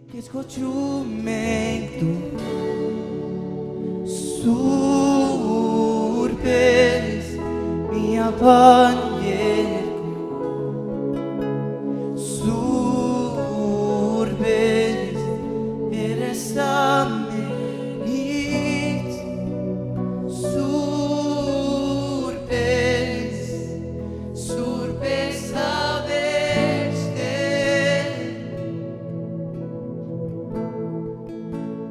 Քեզ կոչում ենք դու Սուրբ ես միաբան երկու Սուրբ ես երեսամենից Սուրբ ես հավերժներ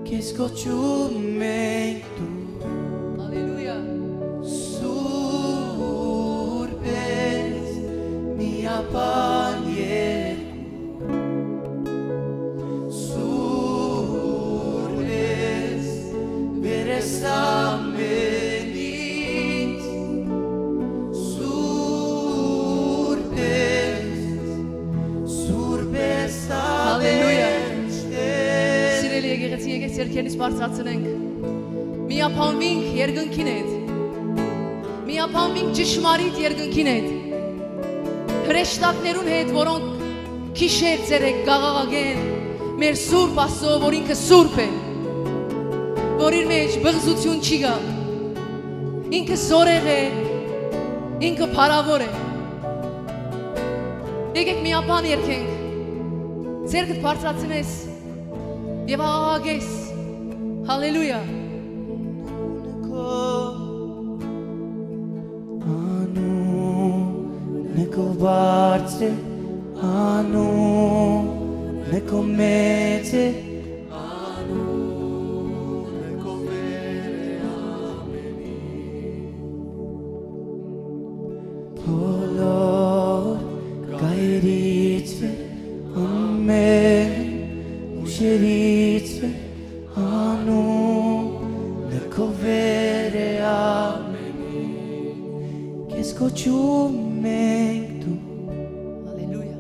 Քեզ կոչում ենք դու Հալելույա Սուրբ ես միաբան երկու Սուրբ ես վերեսամենից Սուրբ ես հավերժներ Սիրելի եկեղեցի եկեք ձեռքերից բարձրացնենք Միապանվինք երկնքին հետ Միապանվինք ճշմարիտ երկնքին հետ Հրեշտակներուն հետ, որոնք քիշեր ցերեկ գաղաղագեն մեր Սուրբ Աստծո, որ ինքը Սուրբ է որ իր մեջ բղզություն չի գա ինքը զորեղ է ինքը փառավոր է Եկեք միապան երկենք Ձերքդ բարձրացնես եւ աղաղագես Հալելույա Անունը քո բարձր է Անունը քո մեծ է Անունը քո վեր է ամենի Բոլոր գայրից վեր ամեն ուշերից վեր Անունը քո վեր է ամենի Քեզ կոչում ենք դու Հալելույա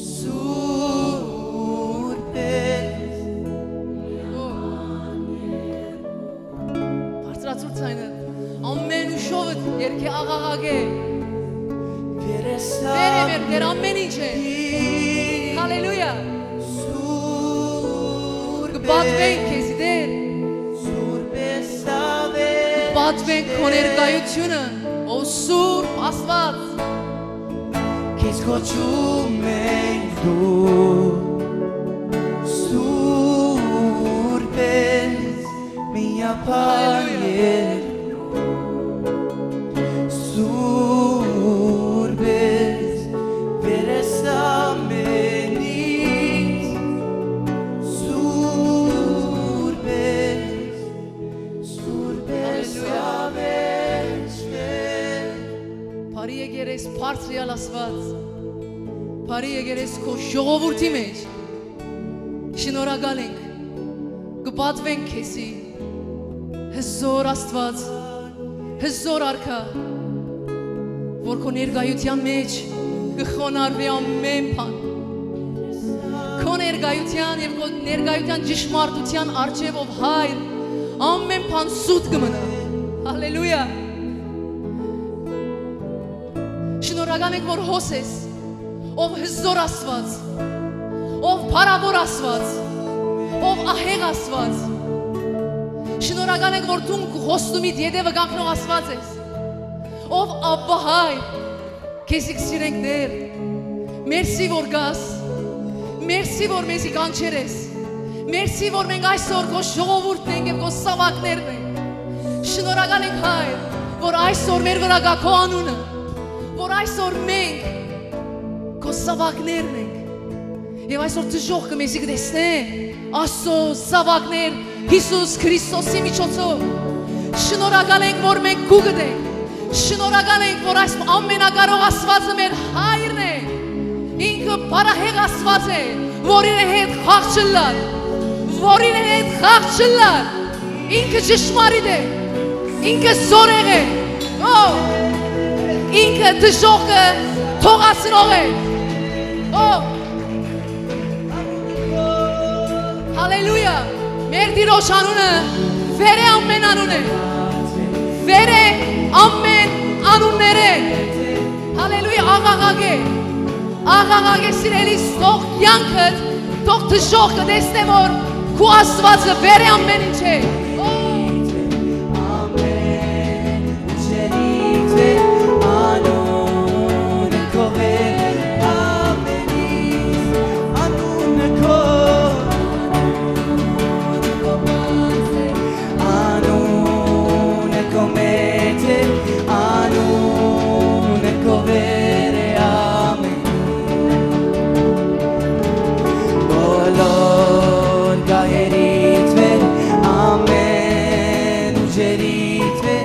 Սուրբ ես Բարձրացուր ցայնը ամեն ուշովդ երկե աղաղագե Վեր է մեր դեր ամեն ինչ է Հալելույա Սուրբ Կպատվենք քեզի դեր Սուրբ ես հավեր Կպատվենք քո ներկայությունը Ո Սուրբ Աստված Քեզ կոչում ենք դու Սուրբ ես միաբան երկու Սուրբ ես վերեսամենից Սուրբ ես հավերժներ Բարի եկերես բարձրյալ Աստված Բարի եկերես քո ժողովրդի մեջ Շնորհակալ ենք Կպատվենք քեզի Հզոր Աստված Հզոր արքա Որ քո ներկայության մեջ կխոնարհվի ամեն բան Քո ներկայության եւ քո ներկայության ճշմարտության արժեվով հայր ամեն բան սուտ կմնա Հալելույա Շնորհակալ ենք որ հոսես ով հզոր Աստված ով փառավոր Աստված ով ահեղ Աստված Շնորհակալ ենք որ դու հոստումիդ յետևը կանգնող Աստված ես ով Աբբա հայր քեզի կսիրենք դեր Մերսի որ գաս Մերսի որ մեզի կանչերես Մերսի որ մենք այսօր քո ժողովուրդն ենք եւ քո սավակներն ենք Շնորհակալ ենք հայր որ այսօր մեր վրա գա քո անունը որ այսօր մենք քո սավակներն ենք եւ այսօր դժոխ կմեզի կտեսնե Աստծո սավակներ Հիսուս Քրիստոսի միջոցով Շնորհակալ ենք որ մենք կուգտենք Շնորհակալ ենք որ այս ամենակարող Աստվածը մեր հայրն է ինքը բարահեղ Աստված է որ իր հետ խաղ չլար որ իր հետ խաղ չլար ինքը ճշմարիտ է ինքը զորեղ է ինքը դժոխքը թողացնող է Հալելույա մեր Տիրոջ անունը վեր է ամեն անուն է վեր է ամեն անունները Հալելույա աղաղագե սիրելի ստող կյանքդ Թող դժոխք կտեսնե որ քո Աստվածը վեր է ամեն ինչ է։ Amen. Uceritve anun kover. Amen. Anun komete. Anun kovere. Amen. Բոլոր գահերիթվե ամեն ուժերիթվե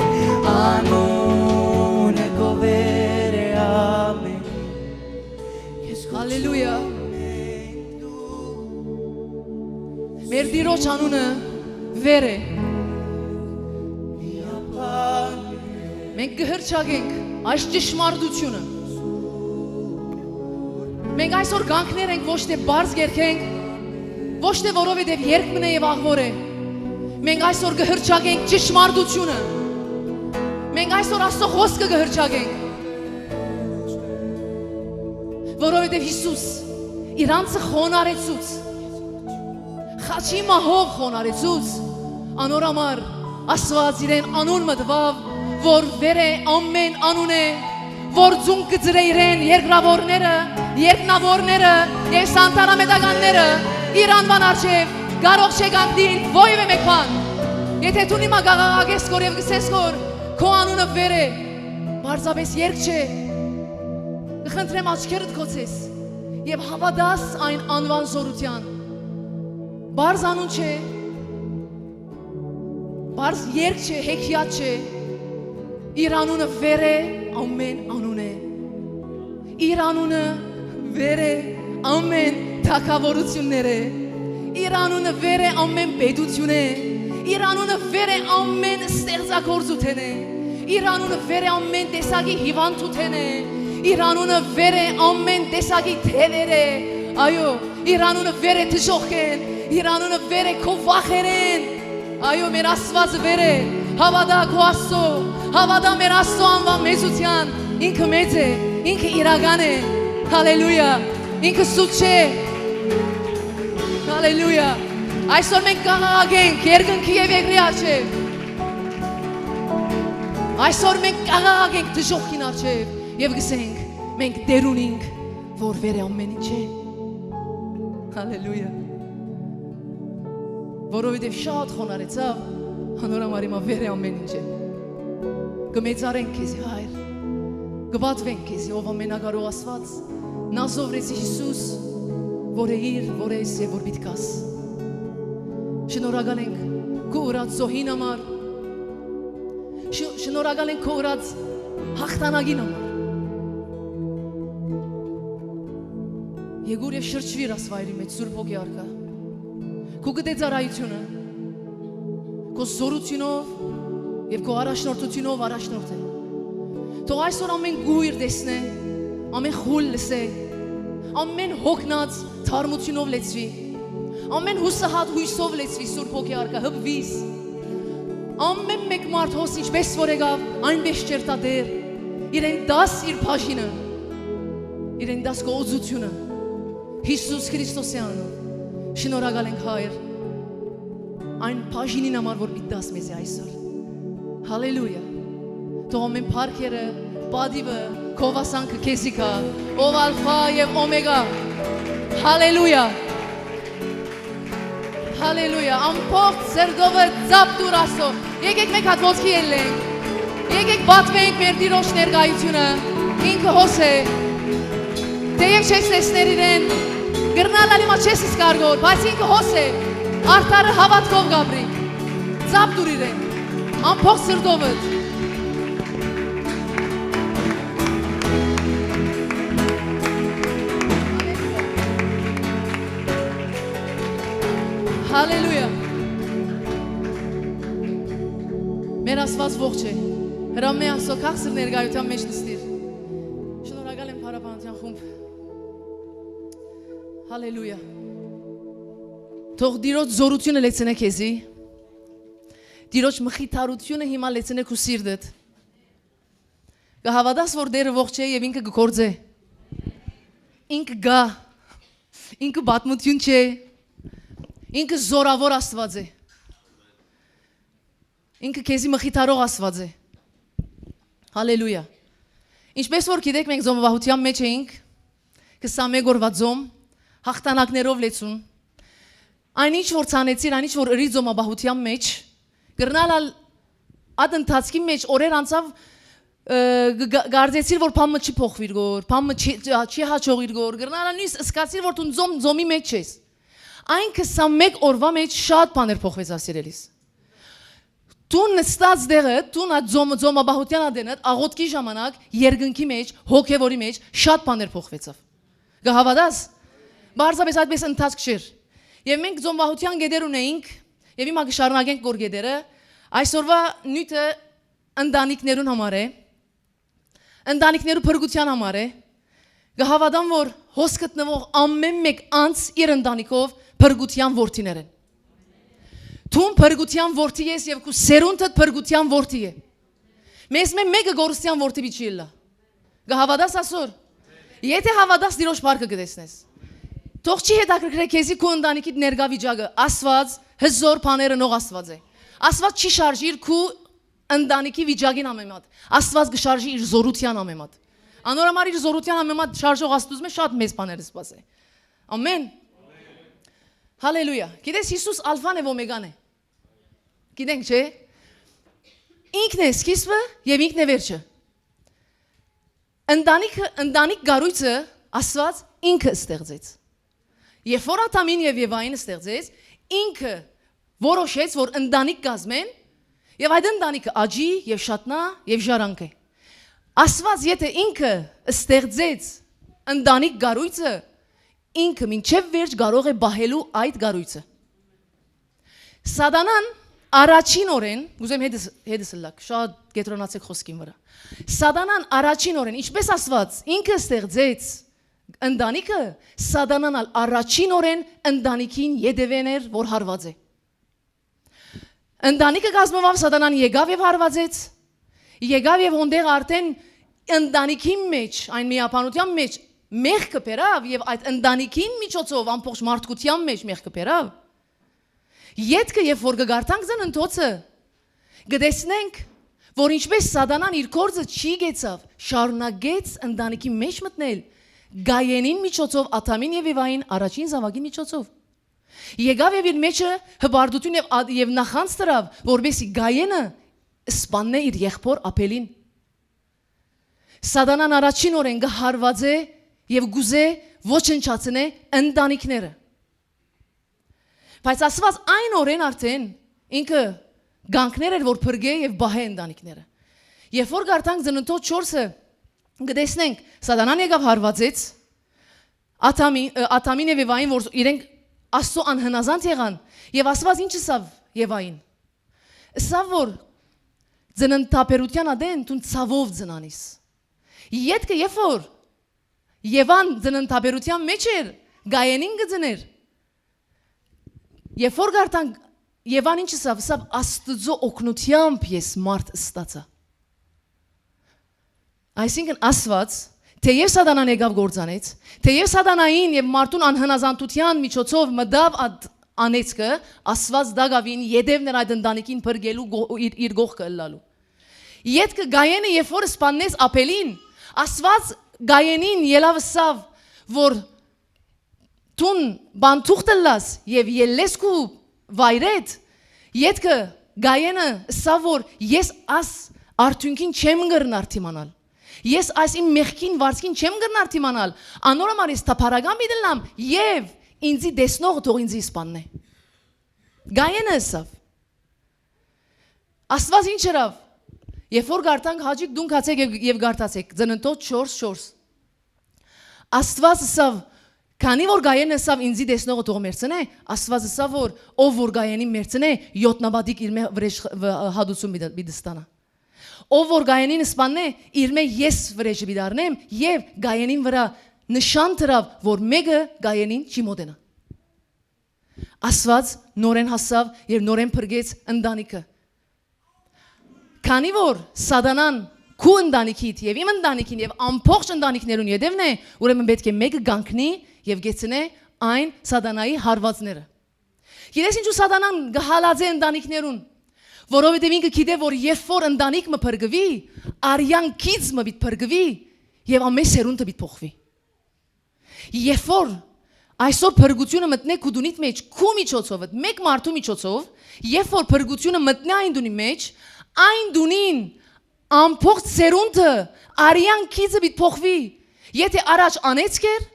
անունը գովեր է ամեն Հալելույա Մեր Տիրոջ անունը վեր է Մենք կհրճագենք այս ճշմարտությունը Մենք այսօր գանքներ ենք ոչ թե բարձ գերքենք ոչ թե որովհետև երկմն է եւ աղվոր է Մենք այսօր կհրճագենք ճշմարտությունը Մենք այսօր Աստծո խոսքը կհրճագենք որովհետև Հիսուս իրանցը խոնարեցուց խաչի մահով խոնարեցուց անոր համար Աստված իրեն անուն մտվավ որ վեր է ամեն անուն է որ ձուն կծրե իրեն երկրավորները երկնավորները եւ սանտարամետականները իր անվան արժեվ կարող չէ գանքդին ովև է մեկ բան եթե դու հիմա գաղաղագես կոր եւ գսես կոր քո անունը վեր է բարձաբես երկ չէ կխնդրեմ աչքերդ կոչես եւ հավատաս այն անվան զորության բարձ անուն չէ բարձ երկ չէ հեքիաթ չէ իր անունը վեր է ամեն անուն է իր անունը վեր է ամեն թագավորություններ է իր անունը վեր է ամեն պետություն է իր անունը վեր է ամեն ստեղծագործություն է իր անունը վեր է ամեն տեսակի հիվանդություն է իր անունը վեր է ամեն տեսակի թևեր է այո իր անունը վեր է դժոխքեն իր անունը վեր է քո վախերեն այո մեր Աստվածը վեր է հավատա քո Աստծո հավատա մեր Աստծո անվան մեծության ինքը մեծ է ինքը իրական է հալելույա ինքը սուտ չէ հալելույա այսօր մենք կաղաղագենք երկնքի եւ երկրի առջև այսօր մենք կաղաղագենք դժոխքին առջև եւ գսենք մենք դեր ունենք որ վեր է ամեն ինչ է հալելույա որովհետև շատ խոնարեցավ հանոր համար հիմա վեր է ամեն ինչ է կմեծարենք քեզի հայր կպատվենք քեզի ով ամենակարող Աստված նազովրեցի Հիսուս որ է իր որ ես եւ որ պիտքաս շնորհակալ ենք քո ուրած զոհին համար շնորհակալ ենք քո ուրած հաղթանակին համար Եկուր եւ շրջվիր ասվայրի մեջ Սուրբ Հոգի արքա քո գտեծարայությունը քո զորությունով եւ քո առաջնորդությունով առաջնորդ է թող այսօր ամեն գույր տեսնե ամեն խուլ լսե ամեն հոգնած թարմությունով լեցվի ամեն հուսահատ հույսով լեցվի Սուրբ Հոգի արքա հպվիս ամեն մեկ մարդ հոս ինչպես որ եկավ այնպես ճերտադեր իրեն դաս իր բաժինը իրեն դաս գոհությունը Հիսուս Քրիստոսի անունով շնորհակալ ենք հայր այն բաժինին համար որ պիտի դաս մեզ այսօր հալելույա թող ամեն փառքերը պատիվը քովասանքը քեզի կա ով ալֆա եւ օմեգա հալելույա հալելույա ամփոփ սերդովը ծապտուր ասո եկեք մեկ հատ ոսկի ելենք եկեք բացվենք մեր Տիրոջ ներկայությունը ինքը հոս է թեև չես տեսներ իրեն գրնալալի մա չես իսկարգոր բայց ինքը հոս է արդարը հավատքով գաբրի ծապտուր իրեն ամփոփ սերդովը Հալելույա Մեր Աստված ողջ է հրամե Աստծո քաղցր ներկայության մեջ նստիր Շնորհակալ եմ փառաբանության խումբ Հալելույա Թող Տիրոջ զորությունը լեցնե քեզի Տիրոջ մխիթարությունը հիմա լեցնե քո սիրտդ Կհավատաս որ Տերը ողջ է եւ ինքը կգործե Ինքը գա Ինքը պատմություն չէ։ Ինքը զորավոր Աստված է։ Ինքը քեզի մխիթարող Աստված է։ Հալելույա։ Ինչպես որ գիտեք, մենք զոմվահության մեջ էինք 21 օրվա զոմ, հաղթանակներով լեցուն։ Այնինչ որ ցանեցիր, այնինչ որ ըրի զոմաբահության մեջ, գրնալ այդ ընթացքի մեջ օրեր անցավ գարձեցիր որ փամը չի փոխվիր գոր, փամը չի հաճողիր գոր, գրնալ նույնս սկացիր որ դու զոմի մեջ ես։ Այն 21 օրվա մեջ շատ բաներ փոխվեց ասիրելիս։ Դու նստած դեղը, դու նա զոմաբահության ադենդ աղոտքի ժամանակ երկնքի մեջ, հոգևորի մեջ շատ բաներ փոխվեցավ։ Գահավադաս, բարձրապես այդպես ընթացք չէր։ Եվ մենք զոմբահության գեդեր ունեինք, եւ հիմա կշարունակենք գոր գեդերը, այսօրվա նյութը ընտանիքներուն համար է, ընտանիքներու փրկության համար է, գահավադան որ հոս գտնվող ամեն մեկ անց իր ընտանիքով փրկության որդիներ են։ Դու փրկության որդի ես եւ քու սերունդդ փրկության որդի է։ Մեզ մեկը գորստյան որդի բիչի լա։ Գահավադաս ասոր։ Եթե հավատաս դիրոշ բարգը գտեսնես։ Թող չի հետաքրքրե քեզի քու ընտանիքիդ ներգա վիճակը, Աստված հզոր բաները նող Աստված է։ Աստված չի շարժիր քու ընտանիքի վիճակին ամեմատ։ Աստված կշարժի իր զորության ամեմատ։ Անորամար իր զորության ամեմատ շարժող Աստուծո շատ մեծ բաներ սպասե։ Ամեն։ Հալելույա։ Գիտես Հիսուս ալֆան է օմեգան է։ Գիտենք չէ։ Ինքն է սկիզբը եւ ինքն է վերջը։ Ընտանիք գարույցը Աստված ինքը ստեղծեց։ Երբ որ Ադամին եւ Եվային ստեղծեց, ինքը որոշեց, որ ընտանիք կազմեն, եւ այդ ընտանիքը աճի եւ շատնա եւ ժառանգ է։ Աստված եթե ինքը ստեղծեց ընտանիք գարույցը, ինքը մինչև վերջ կարող է բահելու այդ գարույցը։ Սատանան առաջին օրեն, գուզեմ հետս լակ, շատ կետրոնացեք խոսքին վրա։ Սատանան առաջին օրեն, ինչպես Աստված ինքը ստեղծեց ընտանիքը, Սատանան առաջին օրեն ընտանիքին յետևեն էր, որ հարված է։ Ընտանիքը կազմվավ Սատանան եկավ եւ հարվածեց։ Եկավ եւ հոնդեղ արդեն ընտանիքի մեջ, այն միապանության մեջ մեղքը բերավ եւ այդ ընտանիքին միջոցով ամբողջ մարդկության մեջ մեղքը բերավ։ Յետքը երբ որ կգարտանք զնընթոցը, կտեսնենք, որ ինչպես Սատանան իր կորձը չի գեցավ, շարունակեց ընտանիքի մեջ մտնել Գայենին միջոցով, Ադամին եւ Եվային առաջին զավակի միջոցով։ Եկավ եւ իր մեջը հբարդություն եւ նախանց դրավ, որովհետեւ Գայենը սպաննե իր եղբոր Աբելին։ Սատանան առաջին օրեն կհարված է եւ գուզե ոչնչացնե ընտանիքները։ Բայց Աստված այն օրեն արդեն ինքը գանքներ էր որ փրկե եւ բահե ընտանիքները։ Երբ որ գարտանք ծննդոց 4-ը գտեսնենք Սատանան եկավ հարվածեց Ադամին եւ Եվային որ իրենք Աստծո անհնազանդ եղան եւ Աստված ինչ ասավ Եվային։ Ասավ որ ծննդապերության ադեն դու ցավով ծնանիս։ Յետքը երբ որ Եվան ծննդապերության մեջ էր Գայենին գծներ։ Երբ որ գարտանք Եվան ինչ ասավ, ասավ Աստծո օգնությամբ ես մարդ ստացա։ Այսինքն Աստված թեև Սատանան եկավ գործանեց, թեև Սատանային եւ մարդուն անհնազանդության միջոցով մտավ անեցքը, Աստված դակավին յետևներ այդ ընտանիքին փրկելու իր գողքը ըլլալու։ Յետքը Գայենը երբ որ սպանեց Աբելին, Աստված Գայենին ելավ ասավ, որ տուն բանթուղթ լաս եւ ելեսկու վայրետ, յետքը Գայենը ասավ որ ես աս արդյունքին չեմ գրնար թիմանալ։ Ես այս իմ մեղքին վարձքին չեմ գրնար թիմանալ, անորոմար ես թափարական բիդլամ եւ ինձի դեսնող թող ինձի սպաննե։ Գայենը ասավ։ Աստված ինչ երավ։ Երբ որ գարտանք հաջիկ դուն կացեք եւ գարտացեք, ծննդոց 4:4։ Աստված ասավ, քանի որ Գայենը ասավ ինձի դեսնողը թող մերցնե, Աստված ասավ որ ով որ Գայենին մերցնե, 7 նաբադիկ իր վրեժ հադուցում բիդստանա։ Ով որ Գայենին սպաննե, իր մե ես վրեժը բիդարնեմ եւ Գայենին վրա նշան դրավ, որ մեկը Գայենին չի մոտենա։ Աստված նորեն հասավ եւ նորեն փրկեց ընտանիքը։ Քանի որ Սատանան քու ընտանիքիդ եւ իմ ընտանիքին եւ ամբողջ ընտանիքներուն յետևն է, ուրեմն պետք է մեկը գանքնի եւ գեցնե այն սատանայի հարվածները։ Գիտես ինչու սատանան գհալած է ընտանիքներուն, որովհետև ինքը գիտե որ երբ որ ընտանիքը փրկվի, արյան քիծը պիտի փրկվի եւ ամեն սերունդը պիտի փոխվի։ Երբ որ այսօր փրկությունը մտնե քուդունիտ մեջ, քու միջոցով, մեկ մարդու միջոցով, երբ որ փրկությունը մտնե այն դունի մեջ, այն դունին ամբողջ սերունդը արյան քիծը պիտի փոխվի։ Եթե առաջ անեցք էր,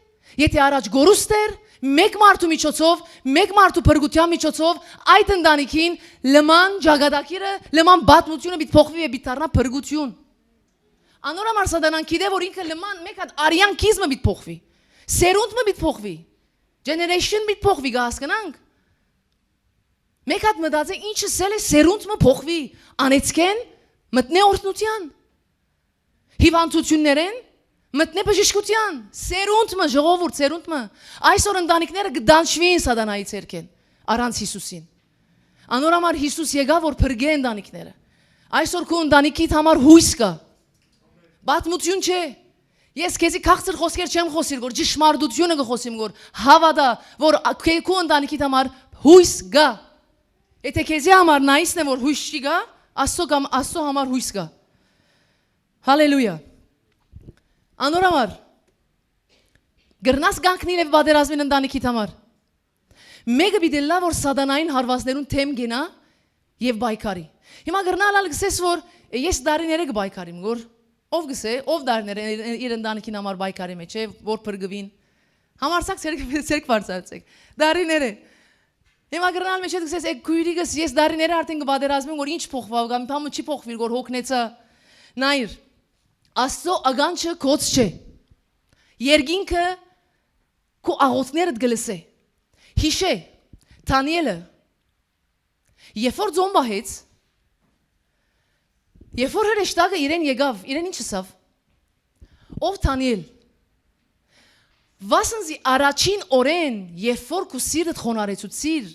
եթե առաջ գորուստ էր, մեկ մարդու միջոցով, մեկ մարդու փրկության միջոցով այդ ընտանիքին լման ճակատագիրը, լման բաթմությունը պիտի փոխվի եւ պիտի դառնա փրկություն։ Անորամար սատանան գիտե որ ինքը լման մեկ հատ արյան քիզը պիտի փոխվի։ Սերունդը պիտի փոխվի։ Generation պիտի փոխվի, հասկանանք։ Մեկ հատ մտածե ինչը սել է սերունդը փոխվի, անեցքեն մտնե օրհնության։ Հիվանդություններեն մտնե բժշկության, սերունդը ժողովուրդ սերունդը։ Այսօր ընտանիքները գդանչվին սատանայի ցերքեն, առանց Հիսուսին։ Անորամար Հիսուս եկավ որ փրկե ընտանիքները։ Այսօր քո ընտանիքիդ համար հույս կա։ Բաթմություն չէ։ Ես քեզի քաղցր խոսքեր չեմ խոսիր, որ ճշմարտությունը կխոսիմ, որ հավատա, որ քո ընտանիքիդ համար հույս կա։ Եթե քեզի համար նայիսն է որ հույս չի գա, Աստծո համար հույս կա։ Հալելույա։ Անորամար գրնաս գանքնիլ եւ բادرազմին ընտանիքիդ համար։ Մեկը պիտի լա որ սատանային հարվածներուն թեմ գնա եւ բայկարի։ Հիմա գրնալալ գսես որ ես դարիները կբայկարիմ, որ ով գսե, ով դարիները իր ընտանիքին համար բայկարի մեջ է, որ փրկվին։ Համարցակ ցերկ բարձրացեք։ Դարիները։ Հիմա գրնալ մեջ գսես եք քույրիկս ես դարիները արդեն կբادرազմեմ որ ինչ փոխվավ, կամ համը չի փոխվի որ հոգնեցա։ Նայր Աստծո ագանչը կոց չէ։ Երգինքը քո աղոթներդ գլսե։ Հիշե Դանիելը երբ որ ձոն բահեց, երբ որ հրեշտակը իրեն եկավ, իրեն ինչ ասավ։ Ով Դանիել։ Վասնզի առաջին օրեն, երբ որ քո սիրտ խոնարեցուցիր,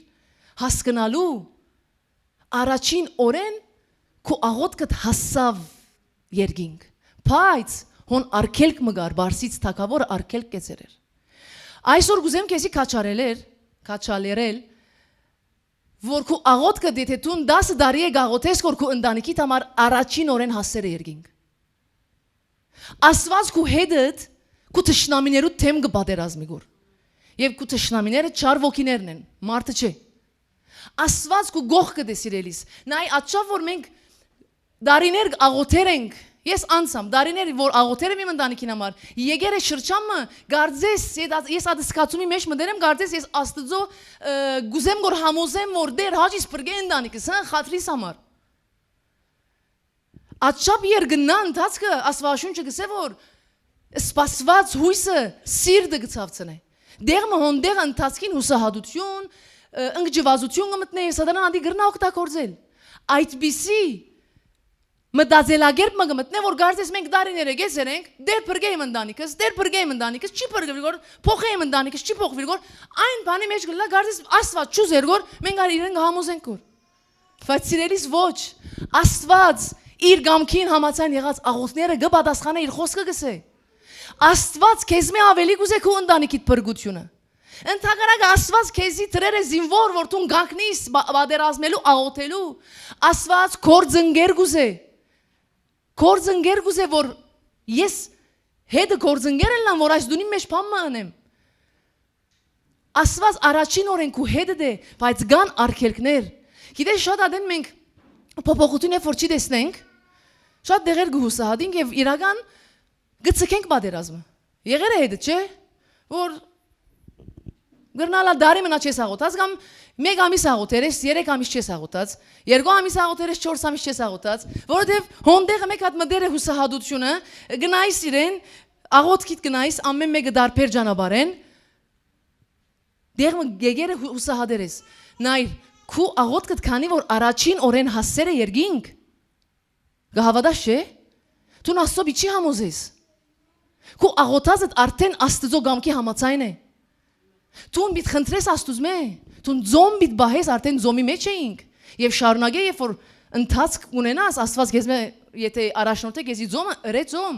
հասկանալու առաջին օրեն քո աղոթքդ հասավ երգինք։ Բայց հոն արկելք մգար բարսից թակավոր արկելք կեցերեր։ Այսօր գուզեմ քեզի քաչալերել որ քո աղոթքը դեթե տուն 10 տարի է գաղոթես որ քո ընտանիքիդ համար առաջին օրեն հասեր երգինք։ Աստված քո հետդ քո թշնամիներու թեմ կբادرազմի գոր։ Եվ քո թշնամիները չար ոգիներն են, մարդը չէ։ Աստված քո գող կդեսիրելիս։ Նայ աչավ որ մենք դարիներ աղոթեր ենք։ Ես անցամ դարիներ որ աղոթեր եմ իմ ընտանիքին համար եկերը շրջամը գարձես ես ադսկացումի մեջ մտերեմ գարձես ես Աստծո գուզեմ որ համոզեմ որ դեր հաջիս բրգե ընտանիքս խաթրիս համար Աչապ երգնա ընթացքը Աստվածաշունչը գսե որ սպասված հույսը սիրտը գծավցնե դեղը հոնդեղ ընթացքին հուսահատություն ընկճվածություն կմտնե սատանան անդի գրնա օգտագործել այդպիսի Մտածելագերբ մգմտնե որ գարձես մենք դարիները գեսեր ենք դեր բրգեյմ ընտանիքս դեր բրգեյմ ընտանիքս չի բրգվի որ փոխեյմ ընտանիքս չի փոխվի որ այն բանի մեջ գլա գարձես Աստված չուզեր որ մենք արի իրեն համոզենք որ բայց սիրելիս ոչ Աստված իր գամքին համացան եղած աղոթները կպատասխանե իր խոսքը գսե Աստված քեզ մի ավելի գուզե քո ընտանիքիդ բրգությունը Ընթագարակ Աստված քեզի դրեր է զինվոր որ դու գանքնիս բادرազմելու աղոթելու Աստված կորձընկեր գուզե Կորձընկեր գուզե որ ես հետը կորձընկեր եմ որ այս դունի մեջ բան մանեմ Աստված առաջին օրեն քու հետը դե բայց գան արկելքներ գիտես շատ ադեն մենք փոփոխություն է որ չի տեսնենք շատ դեղեր գուսահատինք եւ իրական գծկենք բادرազմը եղերը հետը չէ որ Գրնալա դարի մնա չես աղոթած կամ մեկ ամիս աղոթերես, 3 ամիս չես աղոթած, 2 ամիս աղոթերես, 4 ամիս չես աղոթած, որովհետև հոնդեղը մեկ հատ մդեր է հուսահատությունը, գնայիս իրեն, աղոթքիդ գնայիս ամեն մեկը դարբեր ճանապարհեն, դեղը գեգերը հուսահատերես։ Նայր, քու աղոթքդ քանի որ առաջին օրեն հասեր է երգինք։ Գահավադաշ չէ։ Դու Աստծո չի համոզես։ Քու աղոթածդ արդեն Աստծո գամքի համաձայն է։ Տուն բիտ խնդրես Աստուծմե, տուն ձոմ բիտ բահես արդեն ձոմի մեջ էինք եւ շարունակե երբ որ ընթացք ունենաս Աստված քեզ մե եթե առաջնորդե քեզի ձոմը ռե ձոմ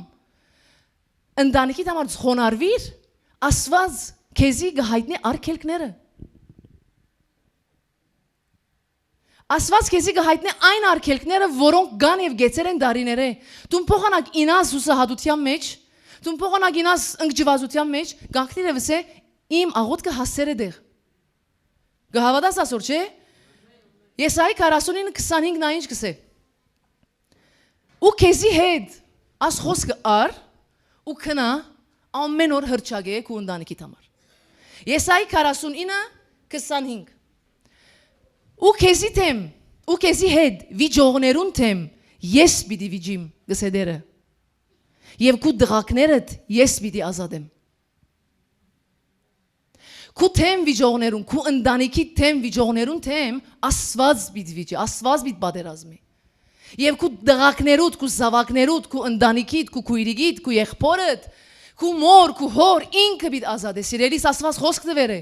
ընտանիքիդ համար խոնարհվիր Աստված քեզի գահիտնի արգելքները։ Աստված քեզի գահիտնի այն արգելքները, որոնք կան եւ գեցել են դարիները։ Դու փոխանակ ինաս հուսահատության մեջ, դու փոխանակ ինաս ընկճվածության մեջ, գանքները վսե իմ աղոթքը հասցեր է դեղ։ Գահավադաս ասոր չէ։ Եսայի 49:25 նա ինչ կսե։ Ու քեզի հետ աս խոսքը ար ու քնա ամեն օր հրճագե քու ընտանիքիդ համար։ Եսայի 49:25 ու քեզի թեմ ու քեզի հետ վիճողներուն թեմ ես պիտի վիճիմ գսեդերը եւ քու դղակներդ ես պիտի ազատեմ քու թեմ վիճողներուն քու ընտանիքի թեմ վիճողներուն թեմ Աստված պիտի վիճի Աստված պիտի պատերազմի եւ քու դղակներուդ քու զավակներուդ քու ընտանիքիդ քու քույրիկիդ քու եղբորդ քու մոր քու հոր ինքը պիտի ազատե սիրելիս Աստված խոսք դվեր է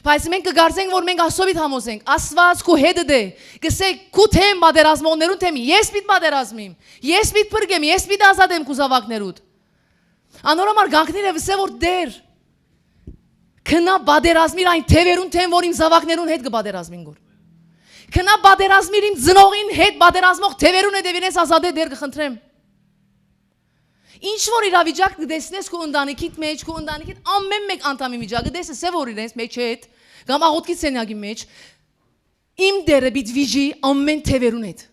Բայց մենք կգարձենք, որ մենք Աստծովիդ համոզենք, Աստված քու հետը դե, կսեք քու թեմ պատերազմողներուն թեմ, ես պիտի պատերազմիմ, ես պիտի փրկեմ, ես պիտի ազատեմ քու զավակներուդ։ Անորոմար գանքները վսե որ դեր քնա պատերազմիր այն թևերուն թեմ, որ իմ զավակներուն հետ կպատերազմին գոր։ Քնա պատերազմիր իմ ծնողին հետ պատերազմող թևերուն հետ դևինես ազատե դեր կխնդրեմ։ Ինչ որ իրավիճակ կդեսնես քո ընտանիքիդ մեջ, քո ընտանիքիդ ամեն մեկ անդամի վիճակը դեսես է որ իրենց մեջ հետ, կամ աղոթքի սենյակի մեջ, իմ դերը պիտի վիճի ամեն թևերուն հետ։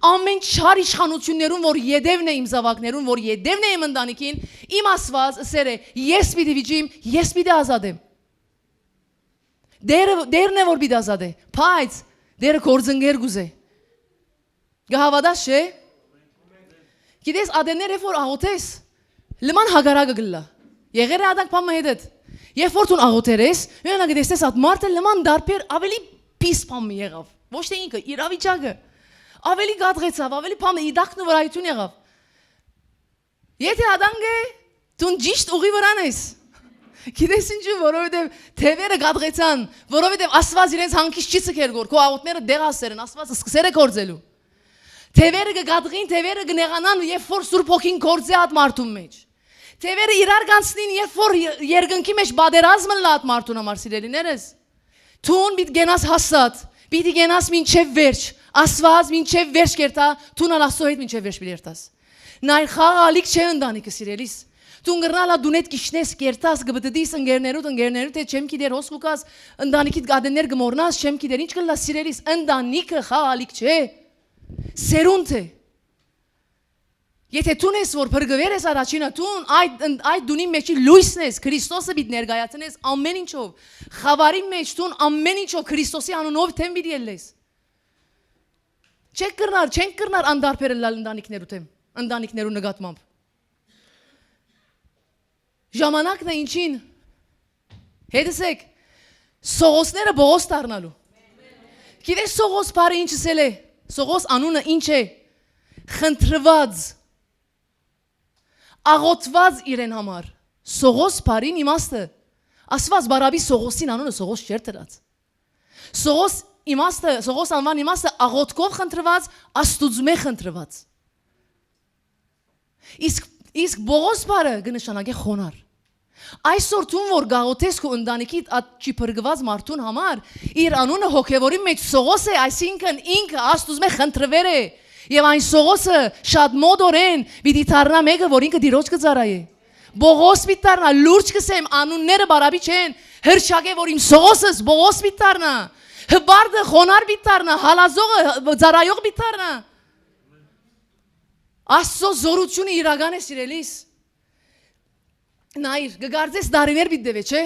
Ամեն չար իշխանություններուն, որ յետևն է իմ զավակներուն, որ յետևն է իմ ընտանիքին, իմ Աստված ասեր է, ես պիտի վիճիմ, ես պիտի ազատեմ։ Դերն է որ պիտի ազատե, բայց դերը կորձընկեր գուզե։ Գահավադաս չէ։ Գիտես ադեններ է որ աղոթես, լման հագարագը գլլա, եղեր է ադանք պամը հետդ, երբ որ տուն աղոթեր ես, յոնա գտեսնես ատ մարդը լման դարպեր ավելի պիս պամը եղավ, ոչ թե ինքը, իրավիճակը, ավելի գադղեցավ, ավելի պամը իդակն ու վրայություն եղավ, եթե ադանք է, տուն ճիշտ ուղի վրան ես, գիտես ինչու, որովհետև թևերը գադղեցան, որովհետև Աստված իրենց հանքից չի ցկեր գոր, քո աղոթները դեղասեր են, Աստված սկսեր է կործելու Թևերը կգադղին, թևերը կնեղանան, երբ որ Սուրբ Հոգին գործի այդ մարդու մեջ։ Թևերը իրար կանցնին, երբ որ երկնքի մեջ պատերազմն լա այդ մարդուն համար սիրելիներս։ Տուն պիտի գնաս հասած, պիտի գնաս մինչև վերջ, Աստված մինչև վերջ կերտա, տուն Աստծո հետ մինչև վերջ պիտի երթաս։ Նայր խաղալիք չէ ընտանիքը սիրելիս։ Տուն գրնալա դունետ կիշնես կերտաս գբդդիս ընկերներուդ թե չեմ գիտեր հոսկուկաս ընտանիքիդ գադեններ գմորնաս չեմ գիտեր ինչ կլա սիրելիս ընտանիքը խաղալիք չէ Սերունդ է Եթե տուն ես որ փրկվեր ես առաջինը տուն այդ դունի մեջի լույսն ես Քրիստոսը պիտի ներկայացնես ամեն ինչով խավարի մեջ տուն ամեն ինչով Քրիստոսի անունով թեմ պիտի ելես Չենք կրնար անդարբերը լալ ընտանիքներու նկատմամբ Ժամանակն է ինչին Հետսեք Սողոսները բողոս դառնալու Գիտես Սողոս բարը ինչ ասել է Սողոս անունը ինչ է խնդրված աղոթված իրեն համար Սողոս բարին իմաստը Աստված բարաբի Սողոսին անունը Սողոս չէր դրած Սողոս անվան իմաստը աղոթքով խնդրված Աստուծմե խնդրված Իսկ բողոս բարը կնշանակե խոնար Այսօր տուն որ գաղոթես քո ընտանիքիդ այդ չի փրկված մարդուն համար իր անունը հոգևորի մեջ Սողոս է այսինքն ինքը Աստուծմե խնդրվեր է եւ այն Սողոսը շատ մոդորեն պիտի դառնա մեկը որ ինքը դիրոջ կծարայե Բողոս պիտի դառնա լուրջ կսեմ անունները բարաբի չեն հրճակե որ իմ Սողոսս Բողոս պիտի դառնա հբարդը խոնար պիտի դառնա հալազողը ծարայող պիտի դառնա Աստծո զորությունը իրական է սիրելիս Նայր, գգարձես դարիներ պիտի դևե, չէ?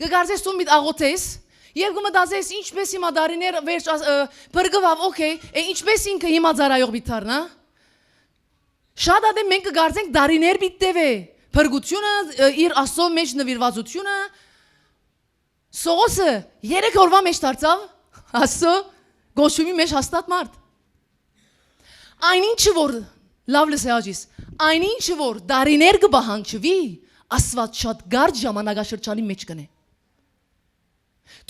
Գգարձես տուն պիտի աղոթես, երկու մտածես ինչպես հիմա դարիներ վերջ փրկվավ, օքեյ, ինչպես ինքը հիմա ծարայող պիտի դառնա։ Շատ ադեմ մենք կգարձենք դարիներ պիտի դևե, փրկությունը իր Աստծո մեջ նվիրվածությունը Սողոսը 3 օրվա մեջ դարձավ, Աստծո գոշումի մեջ հաստատ մարդ։ Այնինչը որ լավ լսեաջիս Այնինչը որ դարիներ կբահանջվի Աստված շատ գարջ ժամանակաշրջանի մեջ կնե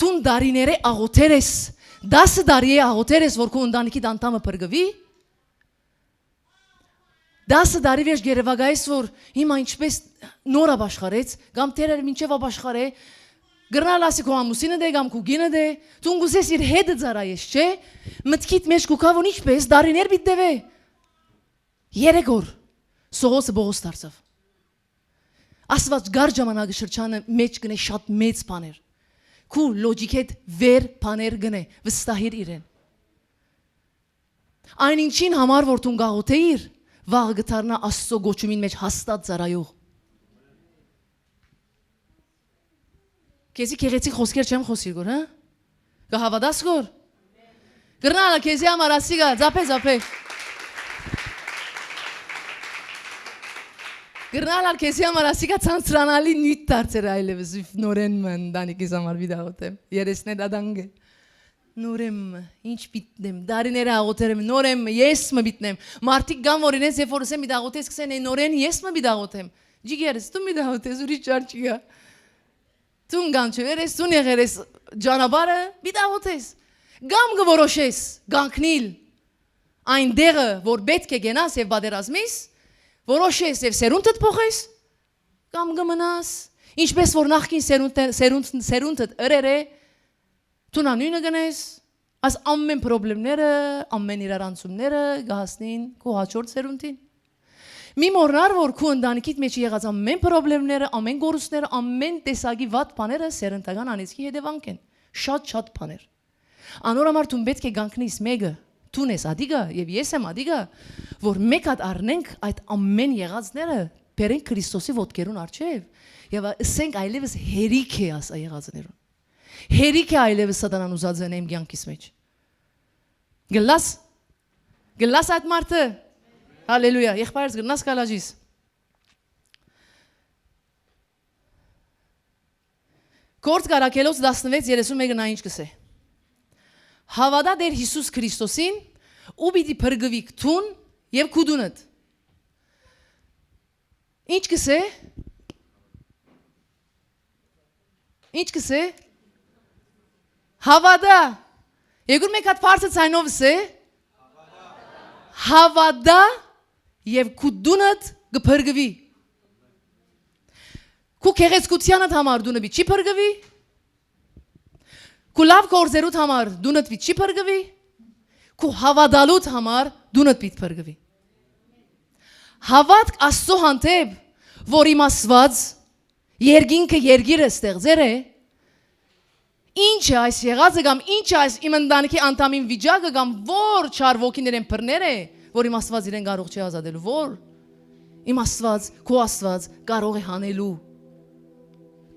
Տուն դարիները աղոթեր ես 10 դարի է աղոթեր ես որ քո ընտանիքի անդամը փրկվի 10 տարի վեր գերեվագայից որ հիմա ինչպես նորա աշխարհեց, կամ տերը մինչև ապաշխարե, գրնալ ասի քո ամուսինը դե կամ քո գինը դե, դու գուսես իր հետը ծարայես, չէ։ Մտքիդ մեջ կուքավոն ինչպես դարիներ բիդդեվե։ 3 օր Սողոսը Բողոս դարձավ։ Ասված գար ժամանակը շրջանը մեջ գնե շատ մեծ բաներ։ Քու լոջիկետ վեր բաներ գնե, վստահիր իրեն։ Այն ինչին համար որ դու գաղութեիր, վաղը գտարնա Աստծո գոչումին մեջ հաստատ ծարայող։ Քեզի քեղեցիկ խոսքեր չեմ խոսիր գոր, հա։ Կհավատաս գոր։ Գրնալա քեզի համար ասիգա, զապե։ Գրնալալ քեզի համար ասիգա ցանցրանալի նույթ դարձեր այլևս նորեն ման դանիկիս համար վիդաղոտեմ։ Երեսնե դադանգե։ Նորեմ ինչ բիտնեմ, դարիները աղոթերեմ, նորեմ ես մը բիտնեմ։ Մարդիկ գան որ ինես երբ որ ասեմ բիդաղոտես կսեն նորեն ես մը բիդաղոտեմ։ Ջիգերս դու բիդաղոտես ուրիշ ճարճիգա։ Դու գան չվերես, դու եղերես ջանաբարը բիդաղոտես։ Գամ գորոշես, գանքնիլ։ Այն դեղը որ պետք է գնաս եւ բادرազմիս, որոշես եւ սերունդդ փոխես, կամ գմնաս, ինչպես որ նախքին սերունդդ ըրերը Դու նույնը գնես, այս ամեն խնդիրները, ամեն իրարանցումները գահասնին քո հաջորդ սերունդին։ Մի մոռնար որ քո ընտանիքիդ մեջ եղած ամեն խնդիրները, ամեն գորուսները, ամեն տեսակի վատ բաները սերնդական անիծքի հետևանք են։ Շատ բաներ։ Անորոմար դու պետք է գանքնես մեկը, դու ես ադիգա եւ ես եմ ադիգա, որ մեկ հատ առնենք այդ ամեն եղածները, բերենք Քրիստոսի ոտքերուն առջև եւ ասենք այլևս հերիք է աս եղածներուն։ Հերիք է այլևս սատանան ուզած են իմ կյանքիս մեջ։ Գլաս այդ մարդը։ Հալելույա, եղբայրս գնաս կալաջիս։ Գործ Կարակելոց 16:31 նա ինչ կսե։ Հավատա դեր Հիսուս Քրիստոսին ու պիտի փրկվիք թուն եւ քուդունդ։ Ինչ կսե։ Ինչ կսե։ Հավատա։ Եգուր մեկ հատ փարսը ցայնով է։ Հավատա եւ քուդունդ գփրկվի։ Քու քեղեցկությանդ համար դունը չի փրկվի։ Քու լավ գործերուդ համար դունդ չի փրկվի։ Քու հավատալուդ համար դունդ պիտի փրկվի։ Հավատք Աստծո հանդեպ, որ իմացված երկինքը երգիրը ստեղծեր է, ինչ է այս եղածը կամ ինչ է այս իմ ընտանիքի անդամին վիճակը կամ որ չար ոգիներ են բռներ է, որ իմ Աստված իրեն կարող չի ազատելու, որ իմ Աստված, քո Աստված կարող է հանելու,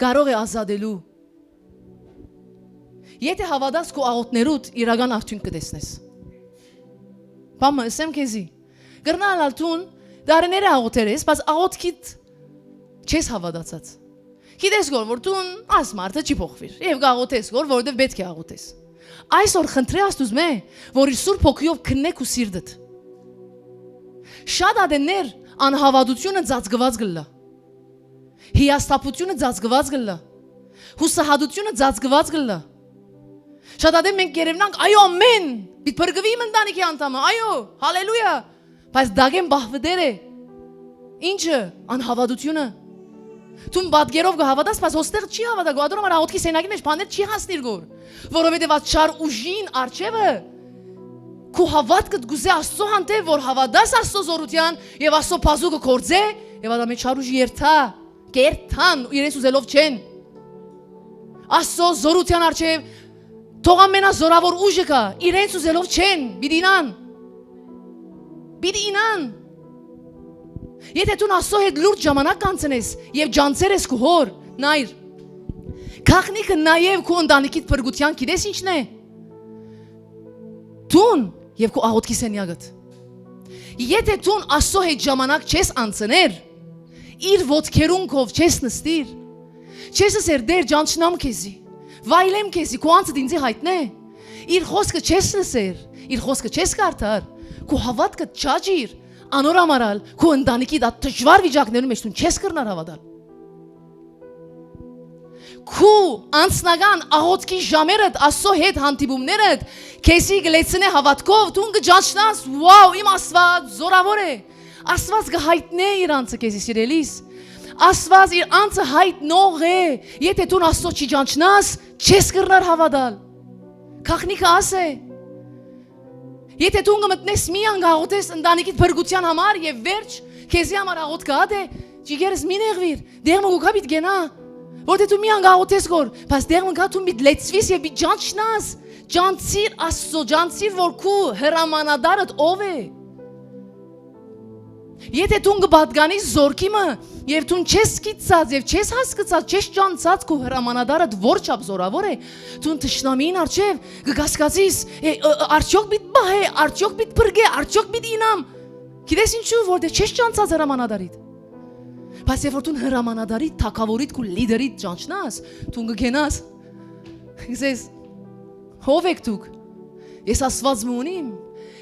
կարող է ազատելու։ Եթե հավատաս քո աղոթներուդ իրական արդյունք կտեսնես։ Բամը ասեմ քեզի, գրնալալ տուն դարիները աղոթեր ես, բայց աղոթքիդ չես հավատացած։ Գիտես գոր որ դու աս մարդը չի փոխվիր եւ գաղոթես գոր որովհետեւ պետք է աղոթես այսօր խնդրի Աստուծո մե որ իր սուրբ հոգիով քննեք ու սիրտդ շատ ադեններ անհավատությունը ծածկված գլա հիասթափությունը ծածկված գլա հուսահատությունը ծածկված գլա շատ ադեն մենք երևնանք այո ամեն պիտի փրկվի իմ ընտանիքի անդամը այո հալելույա բայց դագեն բահվդերը ինչը անհավատությունը Դու բադգերով գհավատաս, բայց ոստեղ չի հավատա, գոհադրում արա ոտքի սենագի մեջ բաներ չի հասնիր գոր, որովհետև այդ չար ուժին արջևը քու հավատքդ գուզե Աստծո հանդեպ, որ հավատաս Աստծո զորության եւ Աստծո բազուկը կործե եւ այդ մեջ չար ուժի երթա, կերթան իրենց ուզելով չեն։ Աստծո զորության արջև թող ամենազորավոր ուժը կա, իրենց ուզելով չեն, բիդինան Եթե դու Աստծո հետ լուրջ ժամանակ կանցնես եւ ջանցեր ես քո հոր, նայր։ Քախնիկը նաեւ քո ընտանիքիդ փրկության գիտես ինչն է։ Դուն եւ քո աղոթքի սենյակդ։ Եթե դու Աստծո հետ ժամանակ չես անցներ, իր ոտքերունքով չես նստիր, չես ասեր դեր ջանչնամ քեզի, վայլեմ քեզի, քո անձդ ինձի հայտնե։ Իր խոսքը չես լսեր, իր խոսքը չես կարդար, քո հավատքը չաջիր։ Անորամարալ քո ընտանիքի դա դժվար վիճակներում ես դու չես կրնար հավատալ քո անձնական աղոթքի ժամերդ Աստծո հետ հանդիպումներդ քեզի գլեցնե հավատքով դու կջանչնաս վաու իմ Աստված զորավոր է Աստված կհայտնե իր անձը քեզի սիրելիս։ Աստված իր անձը հայտնող է։ Եթե դու Աստծո չճանչնաս, չես կրնար հավատալ։ Քախնիկը ասե։ Եթե դու մտնես մի անգաղոտես ընտանիքիդ բրգության համար եւ վերջ քեզի համար աղոտ կհատե, ջիգերս մի նեղվիր, դեղ մոգա բիտ գենա, որտե դու մի անգաղոտես գոր, բայց դեղ մգա դու բիտ լեցվիս եւ բիտ ճանչնաս, ճանցիր Աստծո, ճանցիր որ քու հրամանատարդ ով է։ Եթե դու կպատկանես զորքիմը եւ դու չես գիտած եւ չես հասկացած, չես ճանցած քո հրամանատարդ որչափ զորավոր է, դու թշնամին արչեւ կգասկածես, արդյոք պիտի բահե, արդյոք պիտի բրգե, արդյոք պիտի ինամ։ Գիտես ինչու, որտե չես ճանցած հրամանատարիդ։ Բայց երբ որ դու հրամանատարիդ, թակավորիդ ու լիդերիդ ճանչնաս, դու կգենաս։ Գսես, ով եք դուք։ Ես Աստված ունիմ,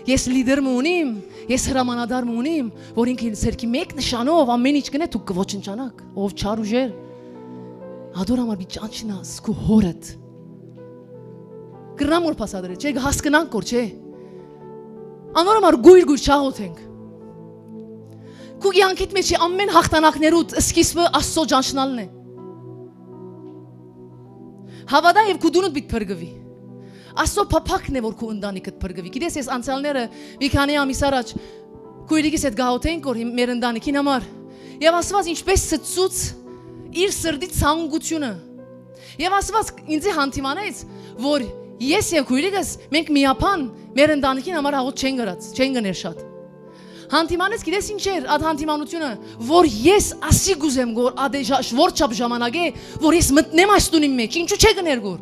ես լիդեր ունիմ, ես հրամանատար ունիմ, որ ինքը ցերքի մեկ նշանով ամեն ինչ կնե դու կոչնչանաք, ով չար ուժեր։ Ադոր համար մի ճանչնաս քո հորդ։ Գրամ որ փասադրել, չէ, հասկանանք որ չէ։ Անոր համար գույր չաղոթենք։ Քու կյանքիդ մեջ ամեն հաղթանակներուդ սկիզբը Աստծո ճանչնալն է։ Հավատա եւ քու դունդ պիտի փրկվի։ Աստծո փափակն է որ քու ընտանիքդ փրկվի։ Գիտես ես անցյալները մի քանի ամիս առաջ քույրիկիս հետ գաղութենք որ մեր ընտանիքին համար եւ Աստված ինչպես ցծուց իր սրտի ցանկությունը։ Եվ Աստված ինձ հանդիմանեց որ ես եւ քույրիկս մենք միապան մեր ընտանիքին համար աղոտ չեն գրած, չեն գներ շատ։ Հանդիմանեց գիտես ինչ էր այդ հանդիմանությունը որ ես ասի գուզեմ որ ադե որչափ ժամանակ է որ ես մտնեմ այս տունի մեջ, ինչու՞ չէ գներ գոր։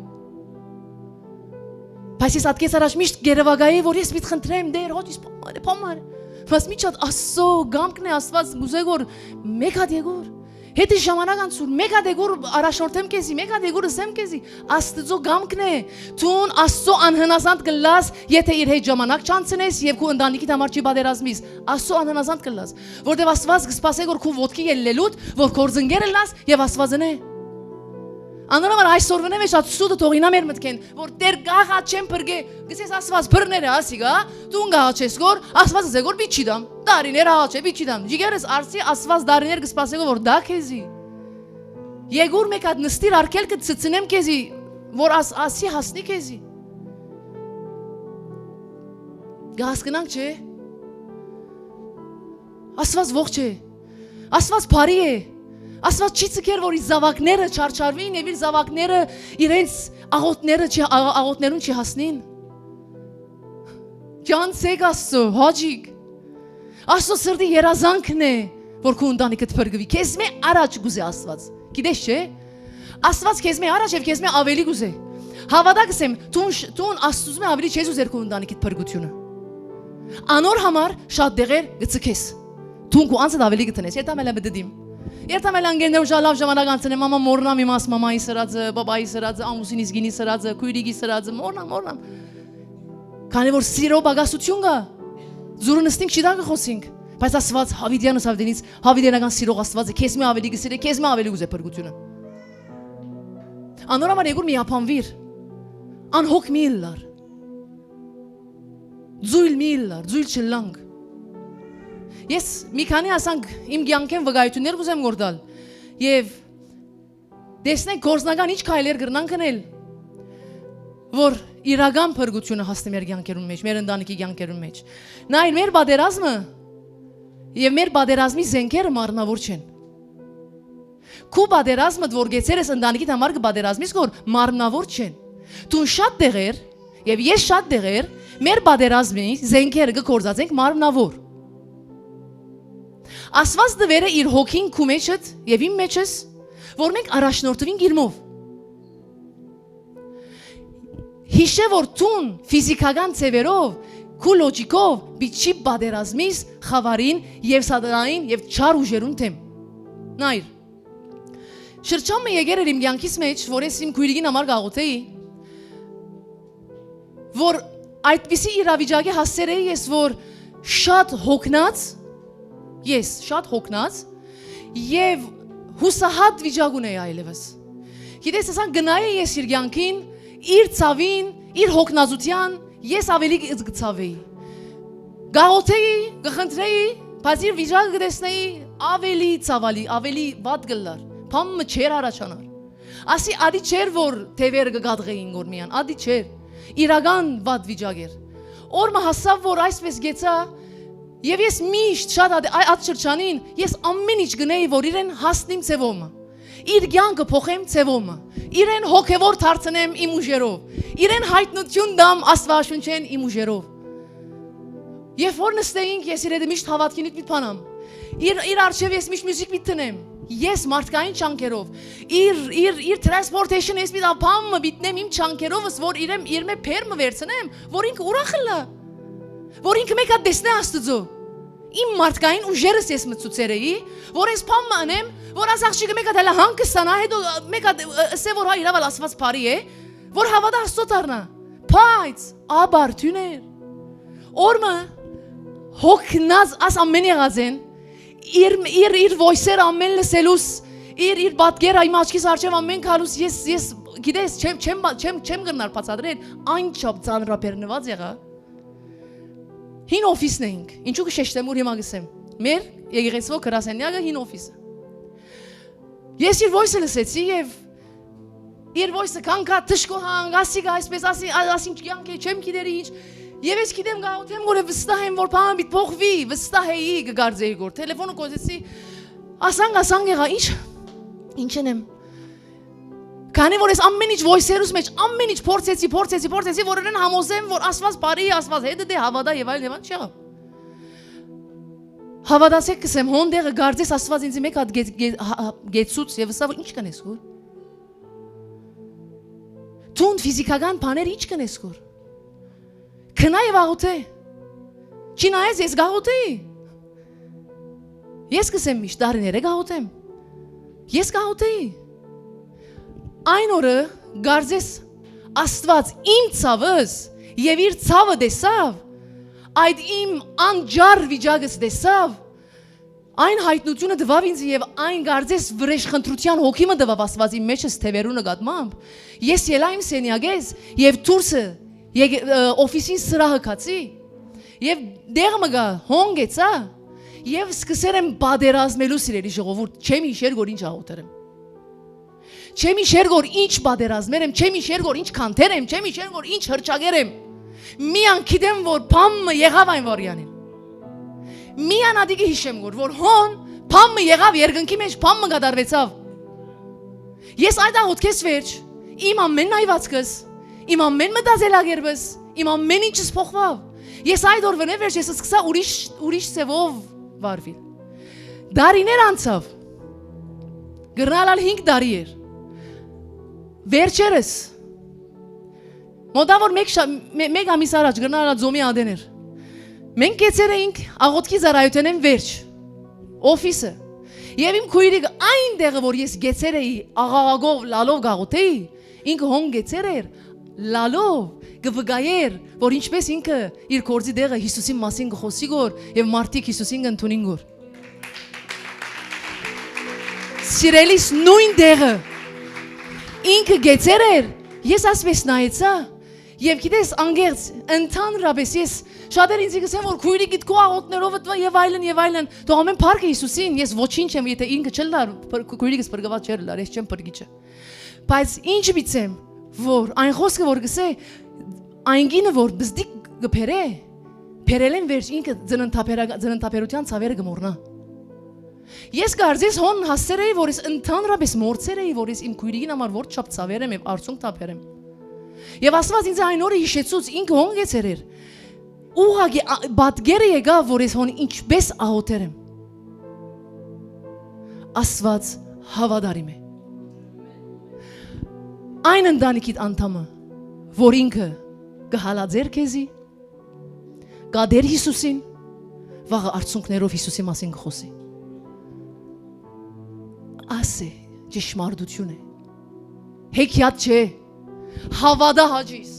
Բայց ես ատկես առաջ միշտ գերեվագայի որ ես միտ խնդրեմ դեր հոչ փոմար բայց միջատ Աստծո գամքն է Աստված գուզե որ մեկ հատ եկոր հետի ժամանակ անցուր մեկ հատ եկոր առաջնորդեմ քեզի մեկ հատ եկոր ասեմ քեզի Աստծո գամքն է դուն Աստծո անհնազանդ կլաս եթե իր հետ ժամանակ չանցնես եւ քու ընտանիքիդ համար չի բادرազմիս Աստծո անհնազանդ կլաս որտեվ Աստված կսպասե որ քու ոտքի ելլելուտ որ կորձընկերը լաս եւ Աստվածն է Անորոմար այսօրվնե մեջ այդ սուդը թողինա մեր մտքեն, որ դեր գաղա չեմ պրգե, գսես ասված պրները ասիգա, դուն գաղա չես գոր, ասված է գոր բիչի դամ, դարիներ աղա չէ բիչի դամ, ջիգերս արսի ասված դարիներ կսպասեգո, որ դա քեզի, եգուր մեկ այդ նստիր արկել կծծնեմ քեզի, որ ասի հասնի քեզի, գասկնանք չէ, ասված ողջ է, ասված բարի է, Աստված չի ցկեր որ իր զավակները չարչարվին եւ իր զավակները իրենց աղոթներուն չի հասնին Ջանցեք Աստծո հաջիկ Աստծո սրտի երազանքն է որ քո ընտանիքդ փրկվի քեզ մե առաջ գուզե Աստված գիտես չէ Աստված քեզ մե առաջ եւ քեզ մե ավելի գուզե հավատա գսեմ տուն Աստծուց մե ավելի չես ուզեր քո ընտանիքիդ փրկությունը անոր համար շատ դեղեր գծքես տուն քո անձդ ավելի գտնես երթամելա բդդիմ Երթամել անգերներ ուժալավ ժամանակ անցնեմ մամա մորնամ իմաս մամայի սրածը, բաբայի սրածը, ամուսինիս գինի սրածը, քույրիկի սրածը, մորնամ։ Քանի որ սիրո բագասություն կա, զուրը նստինք չի դա կխոսինք, բայց Աստված Հավիդյանս Հավիդենից Հավիդենական սիրող Աստվածը քեզ մի ավելի գսիրե, քեզ մի ավելի ուզե փրկությունը։ Անոր համար եկուր մի ապանվիր, անհոգ մի լար, ձույլ մի լար, ձույլ չլանք։ Ես մի քանի ասանք իմ կյանքեն վկայություններ կուզեմ գործալ եւ տեսնենք գործնական ինչ քայլեր կրնան կնել որ իրական փրկությունը հասնի մեր կյանքերուն մեջ մեր ընտանիքի կյանքերուն մեջ նայր մեր բادرազմը եւ մեր բادرազմի զենքերը մարմնավոր չեն քու բادرազմը որ գեցերես ընտանիքիդ համար կբادرազմիս որ մարմնավոր չեն դու շատ դեղեր եւ ես շատ դեղեր մեր բادرազմի զենքերը կգործածենք մարմնավոր Աստված դվերը իր հոգին քու մեջդ եւ իմ մեջս, որ մենք առաջնորդվենք իրմով։ Հիշե որ տուն ֆիզիկական ծևերով, քու լոջիկով բիչի բادرազմիս խավարին եւ սադանային եւ չար ուժերուն թեմ։ Նայր։ Շրջանը եկեր էր իմ կյանքիս մեջ, որ ես իմ քույրիկին համար գաղութեի, որ այդպիսի իրավիճակի հասցեր էի ես, որ շատ հոգնած Ես շատ հոգնած եւ հուսահատ վիճակուն էի այլևս։ Գիտես ասան գնայի ես իր կյանքին, իր ցավին, իր հոգնածության, ես ավելի գծավեի։ Գաղութեի, գխնդրեի, Բայց իր վիճակը կտեսնեի ավելի ցավալի, ավելի վատ գլար։ Փամը չեր առաջանար։ Ասի ադի չեր որ թևերը կգադղեին որ միան, ադի չեր։ Իրական վատ վիճակ էր։ Օրը հասավ որ այսպես գեցա եւ ես միշտ շատ այդ շրջանին ես ամեն ինչ գնեի որ իրեն հասնիմ ցևոմը։ Իր կյանքը փոխեմ ցևոմը։ Իրեն հոգևոր դարձնեմ իմ ուժերով։ Իրեն հայտնություն դամ Աստվածաշունչեն իմ ուժերով։ Երբ որ նստեինք ես իր հետ միշտ հավատքինիք մի բանամ։ Իր արժև ես միշտ մյուզիկ մի տնեմ։ Ես մարդկային չանկերով իր transportation ես մի դապամը բիտնեմ իմ չանկերովս որ իր մե փերմը վերցնեմ որ ինքը ուրախ լա որ ինքը մեկա դեսնե աստծո իմ մարդկային ուժերս ես մցուցեր էի որ ես փամը անեմ որ ասախշիկը մեկա դալա հանգստանա հետո մեկա ասե որ հա իրավալ ասված բարի է որ հավատա աստծո դառնա բայց աբարթուներ օրը հոգնած աս ամեն եղածեն իր voice-եր ամեն լսելուս իր պատկերը իմ աչքիս արջև ամեն քալուս ես գիտես չեմ գնար բացատրել այն չափ ծանրաբեռնված եղա հին օֆիսն էինք ինչու կշեշտեմ որ հիմա գսեմ մեր եկեղեցվո գրասենյակը հին օֆիսը ես իր voice-ը լսեցի եւ իր voice-ը կանքա թշկո հանգ ասիգա այսպես ասին կյանքի չեմ գիտերի ինչ Եվ ես գիտեմ գաղութեմ որ վստահ եմ որ բանը բիտ փոխվի վստահ էի կգարձեի գոր տելեֆոնը կոզեցի ասան եղա ինչ եմ քանի որ ես ամեն ինչ voice-երուս մեջ ամեն ինչ փորձեցի որ իրեն համոզեմ որ ասված բարի ասված հետը դե հավատա եւ այլ չեղա հավատացեք կսեմ հոնդեղը գարձես ասված ինձ մեկ հատ գեցուց եւ ասա որ ինչ կանես գոր Տուն ֆիզիկական բաներ ինչ կանես գոր Քնա եւ աղոթե Չինայես ես գաղոթեի Ես կսեմ միշտ դարիները գաղոթեմ Ես գաղոթեի Այն օրը գարձես Աստված իմ ցավս եւ իր ցավը դեսավ Այդ իմ անջար վիճակս դեսավ Այն հայտնությունը դվավ ինձ եւ այն գարձես վրեժխնդրության հոգիմը դվավ Աստվածի մեջս թևերու նկատմամբ Ես ելա իմ սենյակես եւ դուրսը օֆիսին սրահը կացի և դեղ մգա հոնգեցա և սկսեր եմ բադերազմելու սիրելի ժողովուրդ չեմ իշեր գոր ինչ աղոտեր եմ չեմ իշեր գոր ինչ բադերազմեր եմ չեմ իշեր գոր ինչ կանթեր եմ չեմ իշեր գոր ինչ հրճագեր եմ միան գիտեմ որ պամը եղավ այն վարյանին միան ադիգը հիշեմ գոր որ հոն պամը եղավ երգնքի մեջ պամը գադարվեցավ ես այդ աղոտքես վերջ իմ ամեն նայվածքս Իմ ամեն մտածելակերպս, իմ ամեն ինչս փոխվավ։ Ես այդ օրվան վերջ ես սկսա ուրիշ ծևով վարվել։ Դարիներ անցավ։ Գրնալալ 5 տարի էր։ Վերջերս։ Մոտավոր մեկ ամիս առաջ գրնալալ ձոմի ադեն էր։ Մենք կեցեր էինք աղոտքի զարայութենեն վերջ։ Օֆիսը։ Եվ իմ քույրիկը այն տեղը որ ես գեցեր էի աղաղագով լալով գաղոթեի, ինքը հոն գեցեր էր լալով գվգայեր որ ինչպես ինքը իր կորձի դեղը Հիսուսին մասին գխոսի գոր եւ մարդիկ Հիսուսին ընդունին գոր Սիրելիս նույն դեղը ինքը գեցեր էր ես ասպես նայեցա եւ գիտես անգերց ընդհանրապես ես շատեր ինձ գսեն որ քույրիկիդ քո աղոթներով եւ այլն թող ամեն փառքը Հիսուսին ես ոչինչ եմ եթե ինքը չլար քույրիկս բրգված չէր լար ես չեմ բրգիչը բայց ինչ բիցեմ որ այն խոսքը որ գսե այն գինը որ բզդիկ գփերե փերել են վերջ ինքը ծննդապերության ցավերը գմորնա ես գարձես հոն հասցեր էի որ ես ընդհանրապես մորցեր էի որ ես իմ քույրիկին համար որ չափ ցավեր եմ եւ արցունք տապերեմ եւ Աստված ինձ այն օրը հիշեցուց ինքը հոնգեցեր էր ուղղակի բադգերը եկավ որ ես հոն ինչպես աղոթեր եմ Աստված հավատարիմ է Այն ընտանիքիդ անդամը, որ ինքը կհալաձեր քեզի, կադեր Հիսուսին, վաղը արցունքներով Հիսուսի մասին կխոսի։ Ասե ճշմարտություն է։ Հեքիաթ չէ։ Հավատա հաջիս։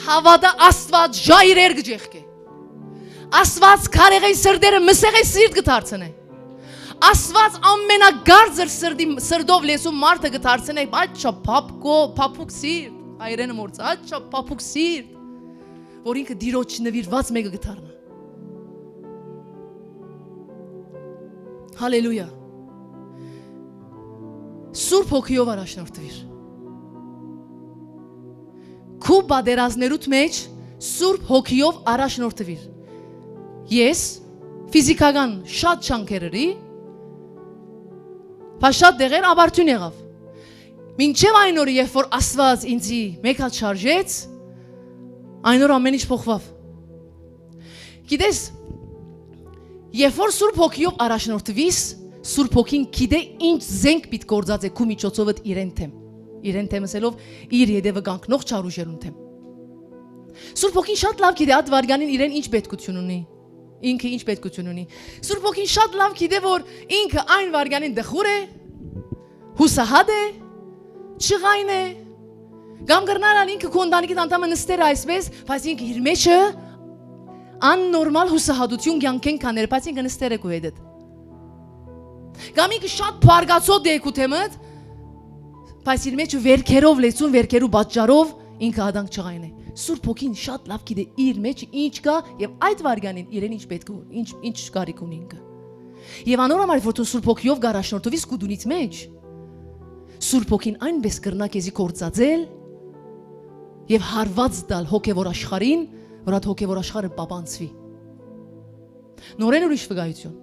Հավատա Աստված ժայրեր գջեղկե։ Աստված կարեղի սրդերը մսեղի սիրտ կդարձնե։ Աստված ամենագարձր սրդով լեսում մարդը կդարձնե աչա փափուկ սիրտ հայրենը մորց աչա փափուկ սիրտ որ ինքը դիրոջ նվիրված մեկը կդառնա Հալելույա։ Սուրբ հոգիով առաջնորդվիր։ Քու բادرազներուտ մեջ Սուրբ հոգիով առաջնորդվիր։ Ես ֆիզիկական շատ չանքերերի, բայց շատ դեղեր աբարտուն եղավ։ Մինչև այն օրը, երբ որ Աստված ինձի մեկ հատ շարժեց, այն օր ամեն ինչ փոխվավ։ Գիտես, երբ որ Սուրբ հոգիով առաջնորդվիս, Սուրբ հոգին գիտե ինչ զենք պիտի գործածե քու միջոցովդ իրեն թեմ ասելով իր յետևը կանգնող չարուժերուն թեմ։ Սուրբ հոգին շատ լավ գիտե այդ վարյանին իրեն ինչ պետքություն ունի, ինքը ինչ պետքություն ունի։ Սուրբ հոգին շատ լավ գիտե որ ինքը այն վարյանին դխուր է, հուսահատ է, չղայն է, կամ գրնալան ինքը քո ընտանիքի անդամը նստեր այսպես, բայց ինքը իր մեջը աննորմալ հուսահատություն կյանքեն կաներ, բայց ինքը նստեր է քո հետ։ Կամ ինքը շատ փարգացոտ է քո թեմդ, բայց իր մեջը վերքերով լեցուն, վերքերու պատճառով ինքը ադանք չղայն է։ Սուրբ հոգին շատ լավ գիտե իր մեջը ինչ կա եւ այդ վարյանին իրեն ինչ պետք է, ինչ կարիք ունի ինքը։ Եվ անորոմալ որ դու Սուրբ հոգիով գարաշնորթվիս կուդունից մեջ, Սուրբ հոգին այնպես կրնա քեզի կործածել եւ հարված տալ հոգեվոր աշխարհին, որ այդ հոգեվոր աշխարհը պապանցվի։ Նորեն ուրիշ վկայություն։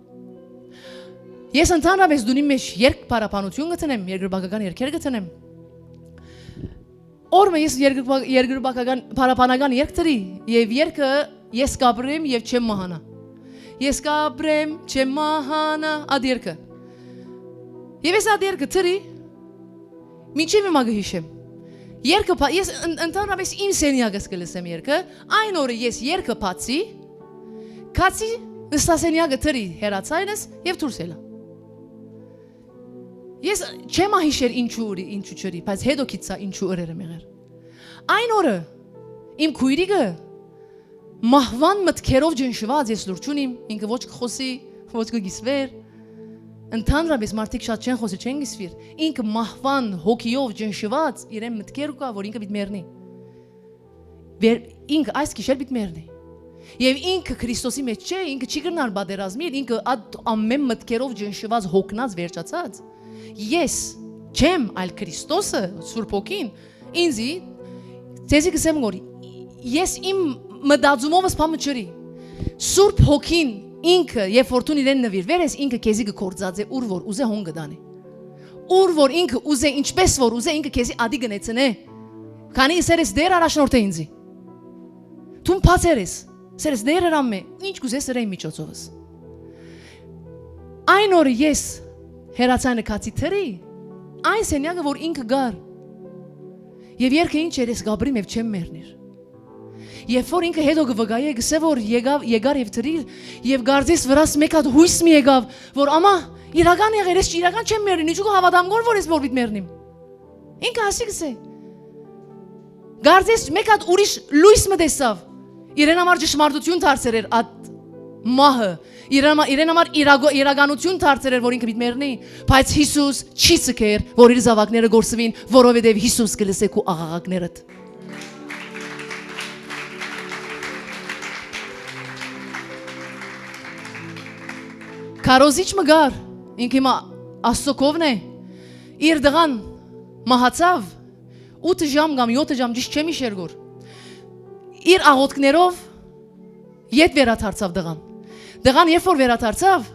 Ես ընդհանրապես դունի մեջ երկ պարապանություն գտնեմ, երկրպագական երգեր գտնեմ։ Օրը ես երկրպագական պարապանական երգ տրի եւ երգը ես կապրեմ եւ չեմ մահանա։ Ես կապրեմ, չեմ մահանա այդ երգը։ Եվ ես այդ երգը տրի մինչև հիմա գհիշեմ։ Երգը ես ընդհանրապես իմ սենյակս կլսեմ երգը, այն օրը ես երգը բացի, քացի նստասենյակը տրի հերացայնս եւ դուրս ելա։ Ես չեմ հիշեր ինչու չրի, բայց հետո գիտա ինչու օրերը մեղեր։ Այն օրը իմ քույրիկը մահվան մտքերով ջնշված ես լուրջ ունիմ, ինքը ոչ կխոսի, ոչ կգիսվեր։ Ընդհանրապես մարդիկ շատ չեն խոսի, չեն գիսվիր։ Ինքը մահվան հոգիով ջնշված իրեն մտքեր կա, որ ինքը պիտի մեռնի։ Ինքը այս գիշեր պիտի մեռնի։ Եվ ինքը Քրիստոսի մեջ չէ, ինքը չի գնար բادرազմիր, ինքը ամեն մտքերով ջնշված հոգնած վերջացած։ Ես չեմ, այլ Քրիստոսը, Սուրբ հոգին, ինձի ցեզի գսեմ որ ես իմ մտածումովս բամը չրի։ Սուրբ հոգին ինքը երբ որ դու իրեն նվիրվեր ես, ինքը քեզի կկործածե ուր որ ուզե հոն գտանի։ Ուր որ ինքը ուզե ինչպես որ ուզե ինքը քեզի ադի գնեցնե։ Քանի սերես դեր առաջնորդ է ինձի։ Դու փացերես, սերես դեր երամե, ինչ կուզես սրեի միջոցովս։ Այն օրը ես հերացանը կացի թրի, այն սենյակը, որ ինքը գար, և երկը ինչ էր ես գաբրիմ և չեմ մերնիր։ Եվ որ ինքը հետո գվգայ է, գսե որ եկար և թրիր, և գարձես վրաս մեկ հատ հույս մի եկավ, որ ամա իրական եղեր, ես իրական չեմ մերնին, ինչու կը հավատամգոր, որ ես որ բիտ մերնիմ։ Ինքը հասի գսե։ Գարձես մեկ հատ ուրիշ լույս մը տեսավ, իրեն համար ճշմարտություն դարձեր էր այդ մահը, իրեն համար իրականություն դարձեր էր, որ ինքը պիտի մեռնի, բայց Հիսուս չի ցկեր, որ իր զավակները գործվին, որովհետև Հիսուս կլսե քո աղաղակներդ։ Քարոզիչ մգար, ինքը հիմա Աստծո կողմն է, իր դղան մահացավ 8 ժամ կամ 7 ժամ ճիշտ չեմ իշեր գոր։ Իր աղոթքներով ետ վերադարձավ դղան։ Դղան երբ որ վերադարձավ,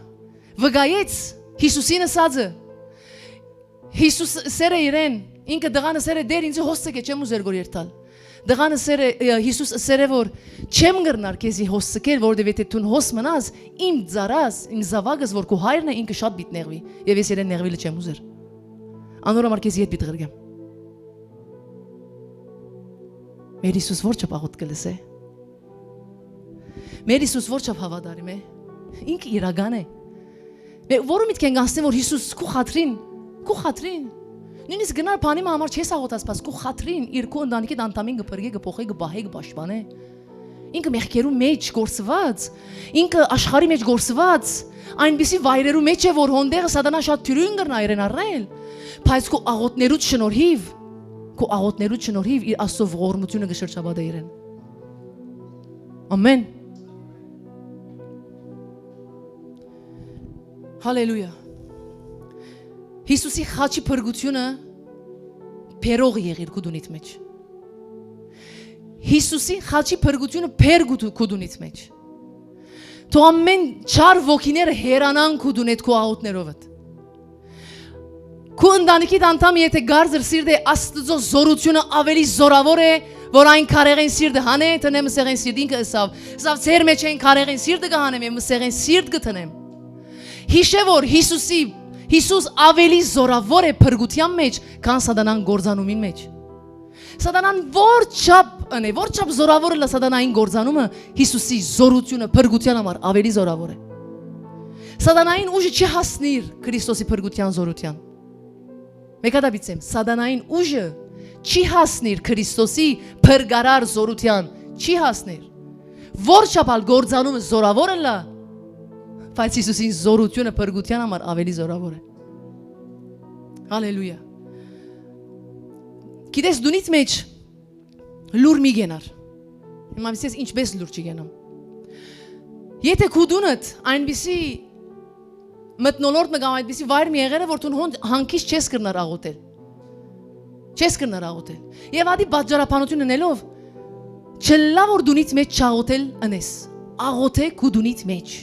վգայեց Հիսուսին ասածը։ Հիսուս սերը իրեն, ինքը դղանը սերը դեր ինձ հոսցեք չեմ ուզեր գոր երթալ։ Դղանը սերը Հիսուս սերը որ չեմ գրնար քեզի հոսցկել, որովհետև դու հոս մնաս, իմ ծարաս, իմ զավակս որ քո հայրն է, ինքը շատ բիտ նեղվի, եւ ես իրեն նեղվիլը չեմ ուզեր։ Անորոմար քեզի հետ բիտ գրգեմ։ Մեր Հիսուս որ չփաղոտ կլսե։ Մեր Հիսուս որ չափ հավատարիմ է։ Ինքը իրական է։ Որը միտքեն գանցնեմ որ Հիսուս քո խաթրին։ Նույնիսկ գնար բանի համար չես աղոթասpas քո խաթրին իր քո ընտանիքի անդամին գփրկե գփոխե գբահե գպաշտպանե։ Ինքը մեղքերու մեջ գործված, ինքը աշխարհի մեջ գործված, այնպիսի վայրերու մեջ է որ հոնդեղը սատանա շատ թյուրին գրնա իրեն առնել, բայց քո աղոթներուց շնորհիվ իր Աստծո ողորմությունը գշրջաբադե իրեն։ Ամեն։ Հալելույա։ Հիսուսի խաչի փրկությունը փերող եղիր քուդունից մեջ։ Հիսուսի խաչի փրկությունը փեր քուդունից մեջ։ Թող ամեն չար ոգիները հերանան քուդունետ քո աղոթներովդ։ Քո ընտանիքի անդամ եթե գարձր սիրտ է Աստծո զորությունը ավելի զորավոր է, որ այն քարեղեն սիրտը հանե, տնեմ սեղեն սիրտ ինքը սավ ծեր մեջ են քարեղեն սիրտը կհանեմ եմ սեղեն սիրտ կտնեմ։ Հիշե որ Հիսուս ավելի զորավոր է փրկության մեջ, քան սատանան գործանումին մեջ։ Սատանան որչափ զորավոր է սատանային գործանումը, Հիսուսի զորությունը փրկության համար ավելի զորավոր է։ Սատանային ուժը չի հասնիր Քրիստոսի փրկության զորության։ Մեկադաբիցեմ, սատանային ուժը չի հասնիր Քրիստոսի փրկարար զորության, չի հասնիր։ Որչափ գործանումը զորավոր է լա, բայց Հիսուսի զորությունը փրկության համար ավելի զորավոր է։ Հալելույա։ Գիտես դունից մեջ լուր մի գենար։ Հիմա ասես ինչպես լուր չի գենամ։ Եթե քուդունդ այնպիսի մտնոլորտ մգամ այդպիսի վայր մի եղերը, որ դու հանքից չես կրնար աղոթել։ Չես կրնար աղոթել։ Եվ ադի բաժարապանություն ունելով չլա որ դունից մեջ չաղոթել անես։ Աղոթե քու դունից մեջ։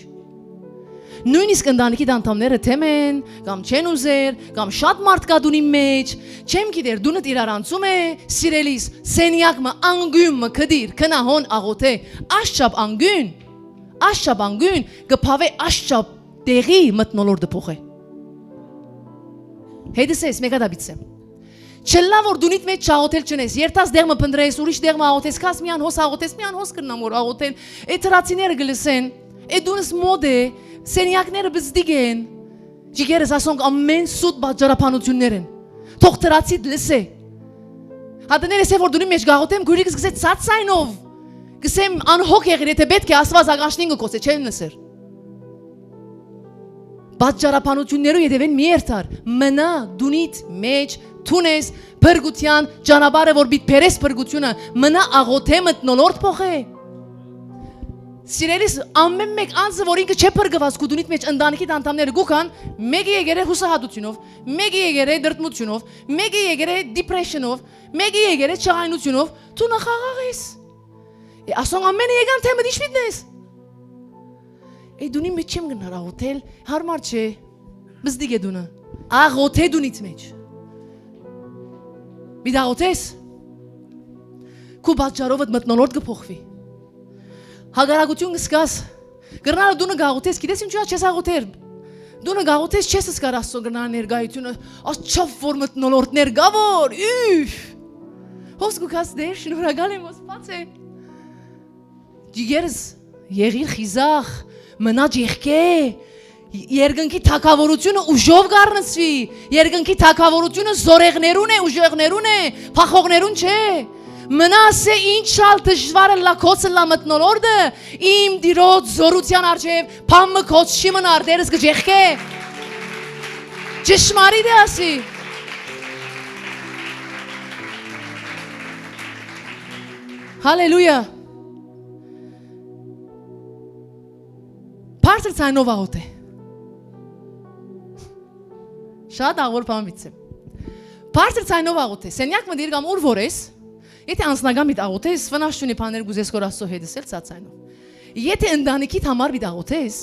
Նույնիսկ ընտանիքի անդամները թեմ են, կամ չեն ուզեր, կամ շատ մարդ կա դունի մեջ, չեմ գիտեր դունդ իրար անցում է, սիրելիս, սենյակը անգյունը կդիր, քնահոն աղոթե, աշճապ անգյուն, գփավե աշճապ տեղի մտնոլորտը փոխե։ Հետսես մեկադաբիցեմ։ Չլա որ դունիդ մեջ չաղոթել չնես, երթաս դեղը փնդրես, ուրիշ դեղը աղոթես, կաս միան հոս աղոթես, միան հոս կրնամ որ աղոթել, այդ հրացիները գլսեն, այդ դունս մոդ է, սենյակները բզդիգ են, ջիգերս ասոնք ամեն սուտ բաժարապանություններ են, թող հրացիդ լսե։ Հատներես է որ դունի մեջ գաղոթեմ, գուրիկս գսե ծածայնով, գսեմ անհոգ եղիր, եթե պետք է ասված ագաշնին գկոսե, չեն լսեր։ Բաժարապանություններու ետևեն մի երթար, մնա դունիդ մեջ թունես փրկության ճանապարհը որ բիտ փերես փրկությունը մնա աղոթե մտնոլորտ փոխե։ Սիրելիս ամեն մեկ անձը որ ինքը չէ փրկված քուդունիդ մեջ ընտանիքի անդամները գուքան մեկը եկել է հուսահատությունով, մեկը եկել է դրտմությունով, մեկը եկել է դիպրեսիոնով, մեկը եկել է չաղայնությունով, դու նախաղաղ ես։ Ասոն ամենը եկան թե մտիշ միտնես։ Ei duni me chem gândar աղոթել, հարմար չէ, բզդիգ է դունը, աղոթե դունից մեջ։ Մի աղոթես, քու բաժարովդ մտնոլորտ կփոխվի։ Հագարագություն կսկաս, գրնալը դունը գաղոթես, գիտես ինչու չես աղոթեր։ Դունը գաղոթես չես սկար Աստծո գրնալ ներկայությունը, աստչով որ մտնոլորտներ գա որ, հոս գուքաս դեր, շնորհակալ եմ Ոստված է։ Ջիգերս եղիր խիզախ մնաճ եղկե, երկնքի թակավորությունը ուժով գարնցվի, երկնքի թակավորությունը զորեղներուն է, ուժեղներուն է, փախողներուն չէ, մնասե ինչ շալ դժվարը լակոցը լա մտնոլորդը, իմ դիրոտ զորության արջև, պամը կոց շիմն արդերս գջեղկե, ճշմարիտ է ասի, հալելույա, Բարձր ցայնով աղոթե։ Շատ աղոր բան վիցեմ։ Բարձր ցայնով աղոթե։ Սենյակ մդիր կամ ուր որ ես, եթե անձնական մի աղոթես, վնասությունի բաներ գուզես որ Աստծո հետ էլ ցածայնով։ Եթե ընտանիքիդ համար մի աղոթես,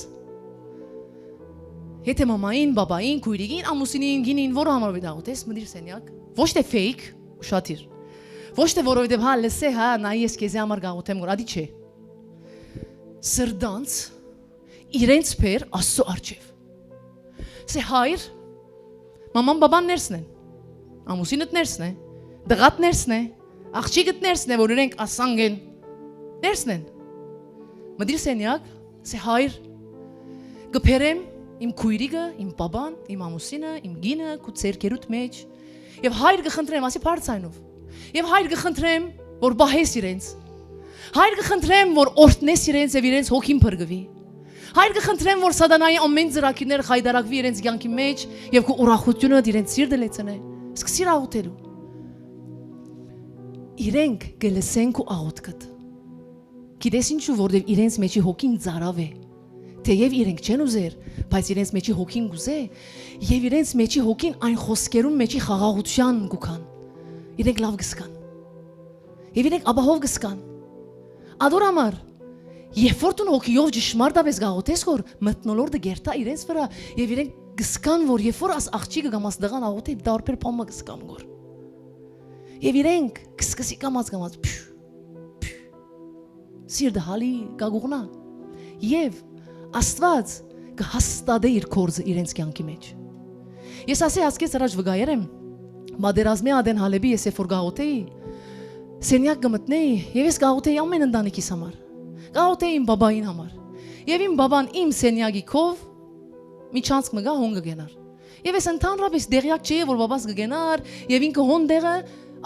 եթե մամային, բաբային, քույրիկին, ամուսինին, գինին, որը համար մի աղոթես, մդիր սենյակ, ոչ թե fake, ուշադիր։ Ոչ թե որովհետև հա լսե, հա նայ ես քեզ համար աղոթեմ, որ ադի չէ։ Սրդանց իրենց փեր Աստծո արջև։ Սե հայր, մաման բաբան ներսն են, ամուսինդ ներսն է, դղատ ներսն է, աղջիկդ ներսն է, որ իրենք ասանգ են, ներսն են։ Մդիր սենյակ, սե հայր, գփերեմ իմ քույրիկը, իմ բաբան, իմ ամուսինը, իմ գինը, քու ցերկերուտ մեջ, եւ հայր կխնդրեմ, ասի բարձայնով, եւ հայր կխնդրեմ, որ բահես իրենց, հայր կխնդրեմ, որ օրտնես իրենց եւ իրենց հոգին փրկվի։ Հայր կխնդրեմ, որ սատանայի ամեն ծրագիրները խայդարակվի իրենց կյանքի մեջ եւ քո ուրախությունը իրենց սիրտը լեցնե։ Սկսիր աղոթելու։ Իրենք գլսեն քո աղոթքդ։ Գիտես ինչու, որովհետեւ իրենց մեջի հոգին ծարավ է։ Թեև իրենք չեն ուզեր, բայց իրենց մեջի հոգին գուզե, եւ իրենց մեջի հոգին այն խոսքերում մեջի խաղաղության գուքան։ Իրենք լավ գսկան։ Եվ իրենք աբահով գսկան։ Ադոր համար, երբ որ դու հոգիով ճշմարտապես գաղութես, որ մտնոլորտը գերտա իրենց վրա, եւ իրենք գսկան, որ երբ որ աս աղջիկը կամ աս դղան աղոթե դարբեր փամը գսկամ գոր։ Եվ իրենք կսկսի կամած սիրտը հալի գագուղնա եւ Աստված կհաստատե իր կորձը իրենց կյանքի մեջ։ Ես ասի հասկես առաջ վգայեր եմ, մադերազմի ադեն հալեբի ես որ գաղութեի, սենյակ գմտնեի եւ ես գաղութեի ամեն ընտանիքիս համար, գաղութեի իմ բաբային համար, եւ իմ բաբան իմ սենյակի քով մի չանցք մգա հոն կգենար։ Եվ ես ընդհանրապես դեղյակ չէի, որ բաբաս կգենար եւ ինքը հոն դեղը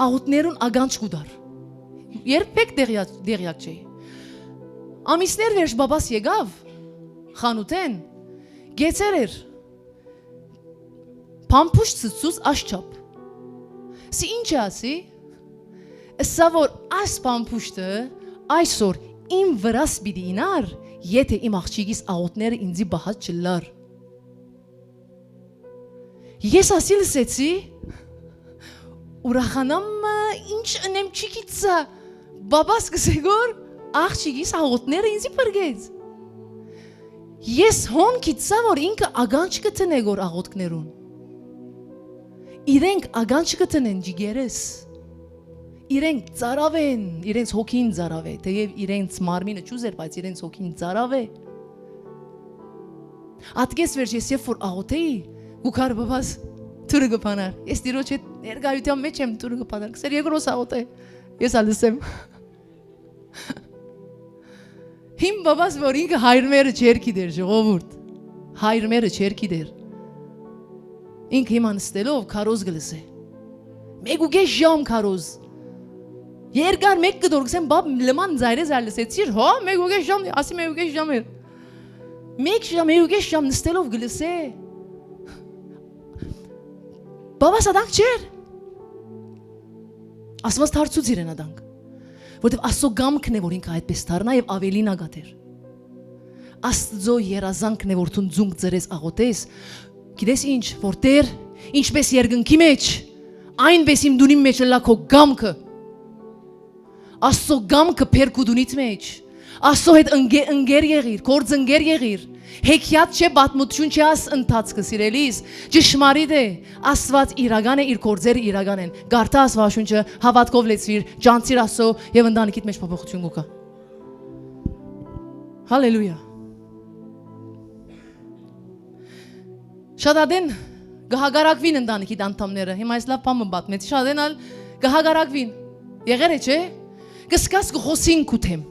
աղուտներուն ագանջ կուդար։ Երբեք դեղյակ չէի։ Ամիսներ վերջ բաբաս եկավ խանութեն, գեցեր էր, պամպուշ ծծուց աշչապ։ Սի ինչ է ասի, սա որ այս պամպուշտը այսօր իմ վրաս բիդի ինար, եթե իմ աղջիկիս աղոտները ինձի բահած չլար։ Ես ասի լսեցի, ուրախանամ ինչ ընեմ չիկիցա, բաբաս կսեգոր, աղջիկիս աղոտները ինձի պրգեց։ Ես հոն կիցա, որ ինքը ագանչ կտնե գոր աղոտքներուն։ Իրենք ագանչ կտնեն ջիգերես։ Իրենք ծարավ են, իրենց հոգին ծարավ է, թեև իրենց մարմինը չուզեր, բայց իրենց հոգին ծարավ է։ Ատկես վերջ ես երբ որ աղոթեի, գուքար բաբաս թուրը գպանար, ես դիրոջ հետ ներգայության մեջ եմ թուրը գպանար, կսեր երկրոս աղոթե, ես ալսեմ։ Իմ բաբաս որ ինքը հայրմերը չեր գիտեր, ժողովուրդ, հայրմերը չեր գիտեր։ Ինքը հիմա նստելով քարոզ գլսե։ Մեկ ու կես ժամ քարոզ։ Երկար մեկ կդոր գսեմ բաբ լման զայրե զայլսեցիր, հա, մեկ ու կես ժամ, ասի մեկ ու կես ժամ էր։ Մեկ ու կես ժամ նստելով գլսե։ Բաբաս ադանք չեր։ Ասված թարցուց իրեն ադանք։ Որտեվ Աստծո գամքն է, որ ինքը այդպես դառնա եւ ավելին ագատեր։ Աստծո երազանքն է, որ դու ձունկ ծրես աղոթես։ Գիտես ինչ, որ Տեր, ինչպես երկնքի մեջ, այնպես իմ դունի մեջ լա քո գամքը։ Աստծո գամքը փերկուդունից մեջ։ Աստծո հետ ընկեր եղիր, կորձ ընկեր եղիր։ Հեքիաթ չէ, պատմություն չէ աս ընթացքը սիրելիս, ճշմարիտ է, Աստված իրական է, իր կորձերը իրական են։ Գարտա Աստվածաշունչը, հավատքով լեցվիր, ջանցիր Աստծո եւ ընտանիքիդ մեջ փոփոխություն կգա։ Հալելույա։ Շատ ադեն գահագարակվին ընտանիքիդ անդամները, հիմա այս լավ բանը պատմեցի, շատ ադեն ալ գահագարակվին։ Եղեր է չէ։ Գսկաս գխոսին կութեմ։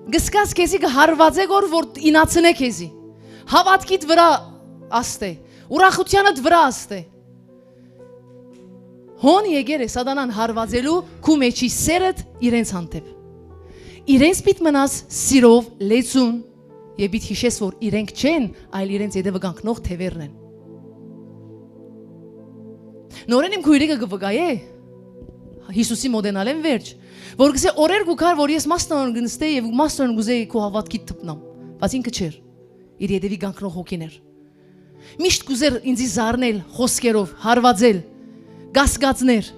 Գսկաս քեզի գհարված է գոր որ ինացնե քեզի հավատքիդ վրա աստե ուրախությանդ վրա աստե հոն եկեր է սատանան հարվածելու քու մեջի սերդ իրենց հանդեպ իրենց պիտ մնաս սիրով լեցուն եւ պիտ հիշես որ իրենք չեն այլ իրենց յետևը գանքնող թևերն են նորեն իմ քույրիկը գվգայե Հիսուսի մոդենալ են վերջ որ գսե օրեր գուքար որ ես մասնորեն գնստեի եւ մասնորեն գուզեի քո հավատքի թփնամ բայց ինքը չէր իր յետևի գանքնող հոգիներ միշտ գուզեր ինձի զարնել խոսքերով հարվածել գասգածներ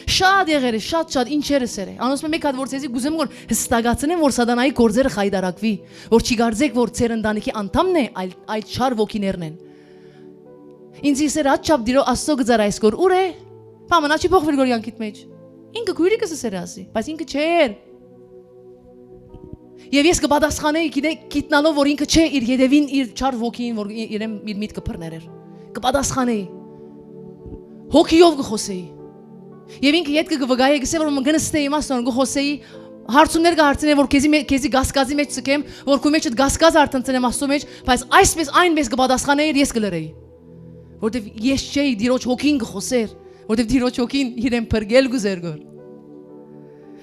շատ եղեր է շատ ինչերս էր անոնց մեկ հատ որ ցեզի գուզեմ որ հստակացնեմ որ սատանայի գործերը խայդարակվի որ չի գարձեք որ ծեր ընտանիքի անդամն է այլ չար ոգիներն են ինձ իսեր աչապ դիրո աստծո գծար այս գոր ուր է Պամանա չի փոխվել գորյանքիդ մեջ ինքը քույրիկս էր ասի բայց ինքը չէր Եվ ես կպատասխանեի գիտնալով որ ինքը չէ իր յետևին իր չար ոգին որ իրեն իր միտքը բռներ կպատասխանեի հոգիով կխոսեի Եվ ինքը յետ կգվգայի գսե որ մգնստեի մասնորեն կխոսեի հարցումներ կհարցնեի որ քեզի գասկազի մեջ ցկեմ որ քո մեջդ գասկազ արտնցնեմ աստծո մեջ բայց այսպես այնպես կպատասխանեի ես կլրեի որտեվ ես չէի դիրոջ հոգին կխոսեր որտեվ դիրոջ հոգին իրեն փրկել գուզեր գոր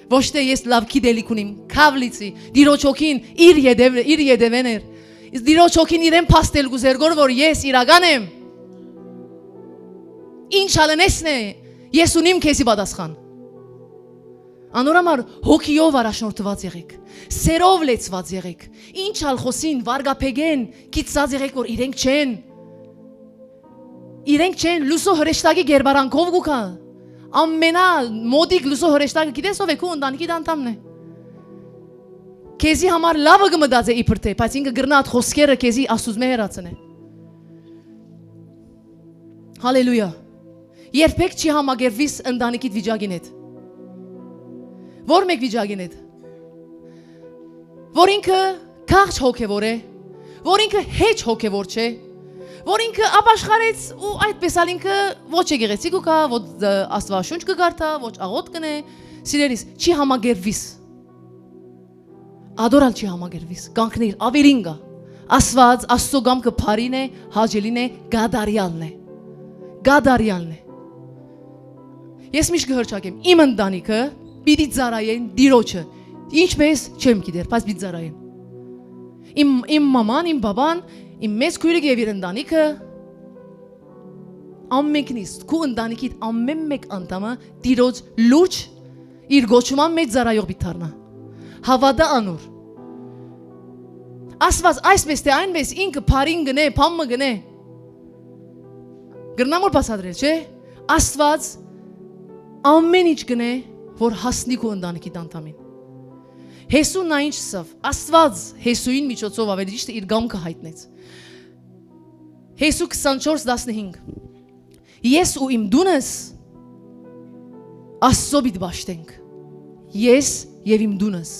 Ոչ թե ես լավ գիտելիք ունիմ, քավլիցի, դիրոջ հոգին իր յետևեն էր։ Իսկ դիրոջ հոգին իրեն փաստել գուզեր գոր որ ես իրական եմ։ Ինչ ալենեսն է, ես ունիմ քեզի պատասխան։ Անորամար հոգիով առաջնորդված եղեք, սերով լեցված եղեք, ինչ ալ խոսին, վարգապեգեն, կիծած եղեք, որ իրենք չեն լուսո հրեշտակի գերբարանքով գուքա, ամենա մոդիկ լուսո հրեշտակը գիտես ով է քու ընտանիքի դանդամն է, քեզի համար լավը գմդած է իբր թե, բայց ինքը գրնա այդ խոսքերը քեզի աստուծմե հերացն է, հալելույա, երբեք չի համագերվիս ընտանիքիդ վիճակին հետ, որ մեկ վիճակին հետ, որ ինքը քաղց հոգևոր է, որ ինքը հեչ հոգևոր չէ, որ ինքը ապաշխարեց ու այդպես ալ ինքը ոչ եկեղեցի կգա, ոչ աստվածաշունչ կգարթա, ոչ աղոտ կնե, սիրելիս, չի համագերվիս, ադորալ չի համագերվիս, կանգնիր, ավերին գա, Աստված, Աստծո գամքը փարին է, հաճելին է, գադարյալն է, ես միշտ կհրճակեմ, իմ ընտանիքը պիտի ծառայեն դիրոջը, ինչպես չեմ գիտեր, բայց պիտի ծառայեն, իմ մաման, իմ բաբան, իմ մեծ քույրիկը եւ իր ընտանիքը ամենքնից քու ընտանիքիդ ամեն մեկ անդամը դիրոջ լուրջ իր գոչման մեջ ծառայող պիտի դառնա, հավատա անոր, Աստված այսպես թե այնպես ինքը փարին գնե, փամը գնե, գրնամոր բացադրել, չէ, Աստված ամեն ինչ գնե, որ հասնի քո ընտանիքի անդամին, Հեսուն նա ինչ սավ, Աստված Հեսուին միջոցով ավելի ճիշտ իր գամքը հայտնեց, Հեսու 24:15 Ես ու իմ դունս Աստծո պիտի բաշտենք, ես եւ իմ դունս,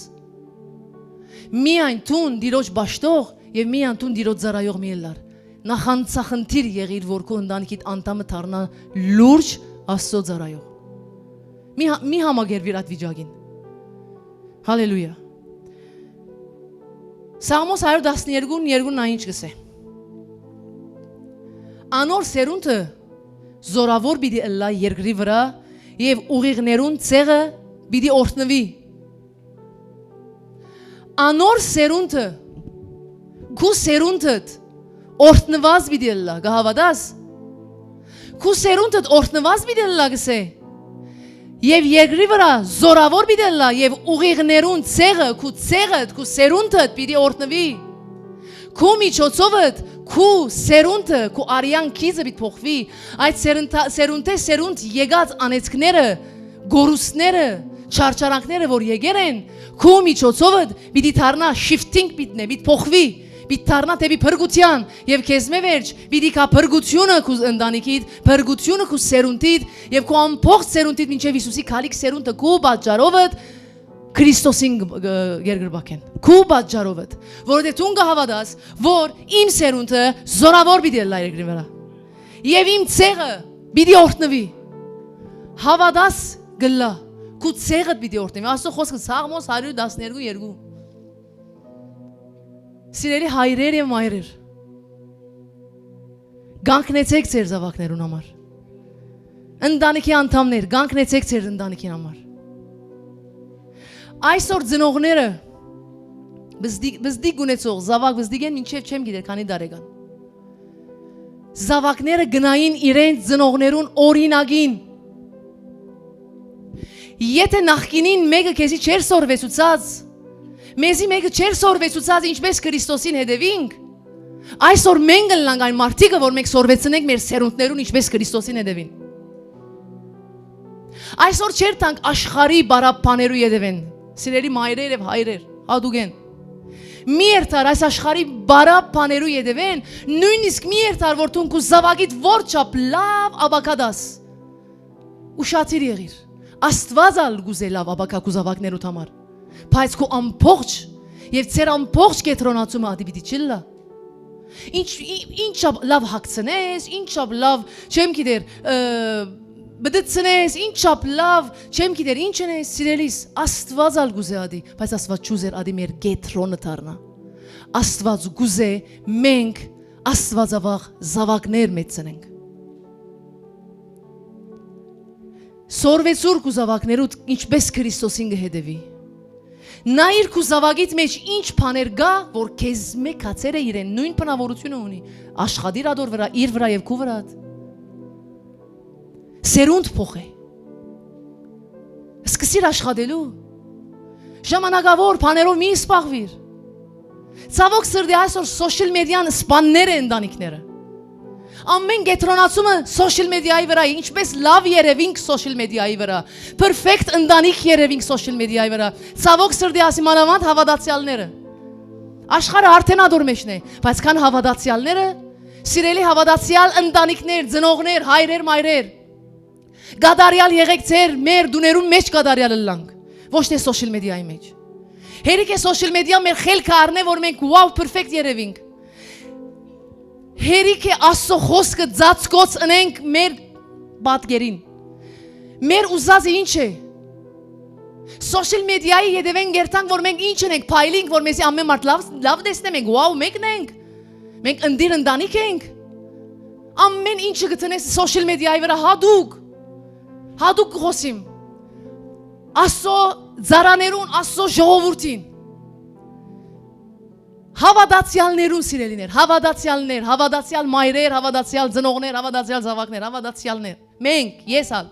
միայն տուն դիրոջ բաշտող եւ միայն տուն դիրոջ ծառայող մի ելար, նախանցախնդիր եղիր, որ քո ընտանիքիդ անդամը դառնա լուրջ Աստծո ծառայող, մի համագերվիր այդ վիճակին, հալելույա, Սաղմոս 112:2 նա ինչ գսե, Անոր սերունդը զորավոր պիտի ըլլա երկրի վրա եւ ուղիղներուն ցեղը պիտի օրհնվի, Անոր սերունդը քու սերունդդ օրհնված պիտի ըլլա, գահավատաս, քու սերունդդ օրհնված պիտի ըլլա գսե, եւ երկրի վրա զորավոր պիտի ըլլա եւ ուղիղներուն ցեղը, քու ցեղդ, քու սերունդդ պիտի օրհնվի, քու միջոցովդ քու սերունդը, քու արյան քիզը պիտի փոխվի, այդ սերունդ եկած անեցքները, գորուսները, չարչարանքները, որ եկեր են, քու միջոցովդ պիտի դառնա shifting պիտի փոխվի, պիտի դառնա դեպի փրկության եւ քեզ մե վերջ պիտի կա փրկությունը քու ընտանիքիդ, փրկությունը քու սերունդիդ եւ քու ամբողջ սերունդիդ մինչեւ Հիսուսի քալիք սերունդը քու պատճառովդ Քրիստոսին գերգրբակեն, քու պատճառովդ, որովհետեւ դու գահավատաս, որ իմ սերունդը զորավոր պիտի լա երկրի վրա եւ իմ ցեղը պիտի օրհնվի, հավատաս գլա, քու ցեղը պիտի օրհնվի, Աստծո խոսքը Սաղմոս 112:2 Սիրելի հայրեր եւ մայրեր, գանքնեցեք ձեր զավակներուն համար, ընտանիքի անդամներ, գանքնեցեք ձեր ընտանիքին համար, այսօր ծնողները բզդիկ ունեցող զավակ բզդիկ են մինչև չեմ գիտեր քանի դարեգան, զավակները գնային իրենց ծնողներուն օրինագին, եթե նախկինին մեկը քեզի չեր սորվեցուցած, մեզի մեկը չեր սորվեցուցած ինչպես Քրիստոսին հետևինք, այսօր մենք գնանք այն մարդիկը, որ մենք սորվեցնենք մեր սերունդներուն ինչպես Քրիստոսին հետևին, այսօր չեր տանք աշխարհի բարապաներու հետևեն, սիրելի մայրեր եւ հայրեր, հադուգեն, մի երթար այս աշխարհի բարապաներու հետևեն, նույնիսկ մի երթար որ դու քու զավակիդ որչափ լավ աբակադաս, ուշացիր եղիր, Աստված ալ գուզե լավ աբակա քու զավակներուդ համար, բայց քու ամբողջ եւ ձեր ամբողջ կետրոնացումը ադի պիտի չլա, ինչ լավ հագցնես, ինչ լավ չեմ գիտեր բդցնես, ինչ լավ չեմ գիտեր ինչ ես սիրելիս, Աստված ալ գուզե ադի, բայց Աստված չուզեր ադի մեր կետրոնը դառնա, Աստված գուզե մենք Աստվածավախ զավակներ մեծնենք, Սորվեցուր քու զավակներուդ ինչպես Քրիստոսին գհետևի, նայիր քու զավակից մեջ ինչ բաներ գա, որ քեզ մեկ հացերը իրեն նույն բնավորությունը ունի, աշխատիր ադոր վրա, իր վրա եւ քու վրա, սերունդ փոխե, Սկսիր աշխատելու։ Ժամանակավոր բաներով մի սպաղվիր։ Ցավոք սրտի այսօր սոցիալ մեդիան սպաններ է ընտանիքները։ Ամեն կենտրոնացումը սոցիալ մեդիայի վրա, ինչպես լավ երևինք սոցիալ մեդիայի վրա, պերֆեկտ ընտանիք երևինք սոցիալ մեդիայի վրա։ Ցավոք սրտի ասիմանավանդ հավատացյալները։ Աշխարհը արդեն ադոր մեջն է, բայց քան հավատացյալները, սիրելի հավատացյալ ընտանիքներ, ծնողներ, հայրեր, մայրեր, գադարյալ եղեք ձեր մեր դուներում մեջ գադարյալը լանք, ոչ թե սոցիալ մեդիայի մեջ։ Հերիք է սոցիալ մեդիա մեր խելքը առնե, որ մենք վաու պերֆեկտ երևինք։ Հերիք է Աստծո խոսքը ծածկոց ընենք մեր պատկերին։ Մեր ուզածը ինչ է։ Սոցիալ մեդիայի հետևեն գերտանք, որ մենք ինչ ենք, փայլինք, որ մեզի ամեն մարդ լավ տեսնե, մենք վաու մեկն ենք։ Մենք ընդիր ընտանիք ենք։ Ամեն ինչը գտնես սոցիալ մեդիայի վրա հադուկ խոսիմ։ Աստծո ծառաներուն, Աստծո ժողովրդին։ Հավատացյալներուն սիրելիներ, հավատացյալ մայրեր, հավատացյալ ծնողներ, հավատացյալ զավակներ, հավատացյալներ։ Մենք, ես ալ։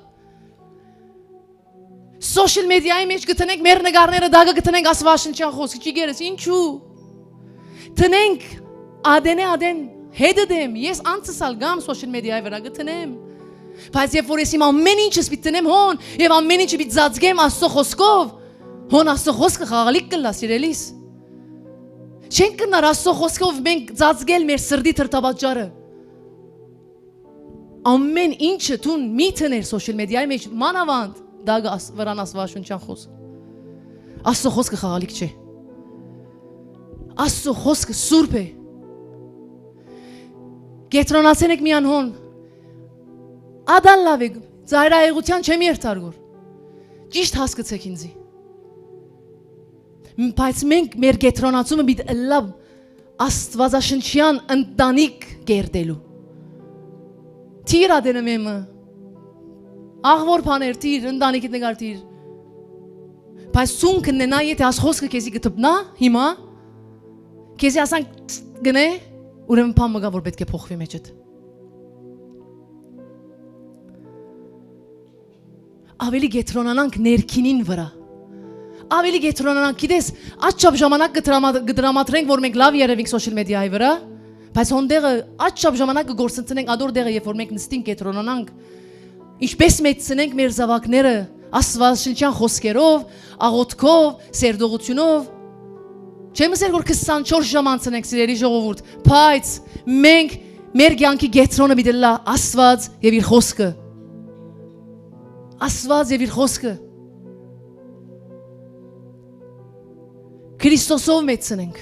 Սոցիալ մեդիայի մեջ գտնենք մեր նկարները, դագը գտնենք Աստվածաշնչյան խոսքը, չի գերես, ինչու։ Տնենք ադեն հետը դեմ, ես անցսալ գամ սոցիալ մեդիայի վրա գտնեմ։ Բայց երբ որ ես իմ ամեն ինչս պիտի տնեմ հոն, եւ ամեն ինչը պիտի ծածկեմ Աստծո խոսքով, հոն Աստծո խոսքը խաղալիք կլա սիրելիս։ Չենք կնար Աստծո խոսքով մենք ծածկել մեր սրտի թրթաբաճարը։ Ամեն ինչը դու մի տներ սոցիալ մեդիայի մեջ մանավանդ դագ վրան Աստվածաշնչյան խոսքը։ Աստծո խոսքը խաղալիք չէ։ Աստծո խոսքը սուրբ է։ Կետրոնացեն եք միան հոն։ Ադան լավ է, ծայրահեղության չեմ երթարգոր։ Ճիշտ հասկացեք ինձի։ Բայց մենք մեր կետրոնացումը պիտի լավ Աստվածաշնչյան ընտանիք գերտելու։ Թիր ադենը մեմը։ Աղվոր բաներ թիր, ընտանիքիդ նկար թիր։ Բայց սունքն նենա եթե աս խոսքը քեզի գտպնա հիմա, քեզի ասան գնե, ուրեմն բան մգա որ պետք է փոխվի մեջդ։ Ավելի գետրոնանանք ներքինին վրա։ Ավելի գետրոնանանք, գիտես, աչչապ ժամանակ կդրամատրենք, որ մենք լավ երևենք սոցիալ մեդիայի վրա, բայց հոնդեղը աչչապ ժամանակ կգործընծնենք ադոր դեղը, երբ որ մենք նստենք գետրոնանանք, ինչպես մեծցնենք մեր զավակները Աստվածաշնչյան խոսքերով, աղոթքով, սերդողությունով։ Չեմ ասել որ 24 ժամ անցնենք սիրելի ժողովուրդ, բայց մենք մեր կյանքի գետրոնը պիտի լա Աստված եւ իր խոսքը։ Աստված եւ իր խոսքը Քրիստոսով մեծնենք,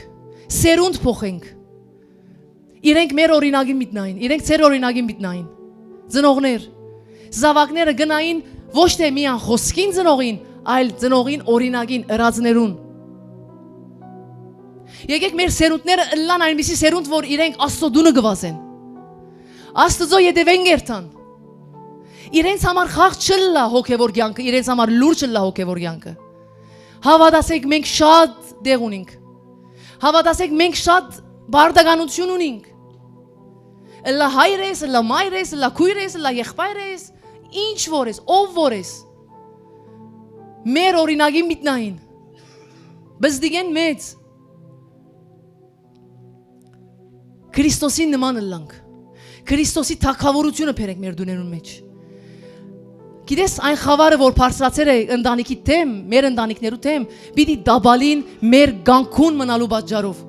սերունդ փոխենք։ Իրենք մեր օրինակին միտնային, իրենք ձեր օրինակին միտնային։ Ծնողներ, զավակները գնային ոչ թե միան խոսքին ծնողին, այլ ծնողին օրինակին ըրածներուն։ Եկեք մեր սերունդները ըլլան այնպիսի սերունդ, որ իրենք Աստծո դունը գվազեն։ Աստծո ետևեն գերտան։ Իրենց համար խաղ չլա հոգևոր կյանքը, իրենց համար լուրջ չլա հոգևոր կյանքը։ Հավատացեք մենք շատ դեղ ունենք։ Հավատացեք մենք շատ բարդականություն ունենք։ Լա հայր ես, լա մայր ես, լա քույր ես, լա եղբայր ես, ինչ որ ես, ով որ ես։ Մեր օրինակի միտնային։ Բզդիգեն մեծ։ Քրիստոսի նման լանք։ Քրիստոսի թագավորությունը բերենք մեր դուներուն մեջ։ Գիտես այն խավարը որ բարձրացել է ընտանիքի թեմ, մեր ընտանիքներու թեմ, պիտի դաբալին մեր գանքուն մնալու պատճառով։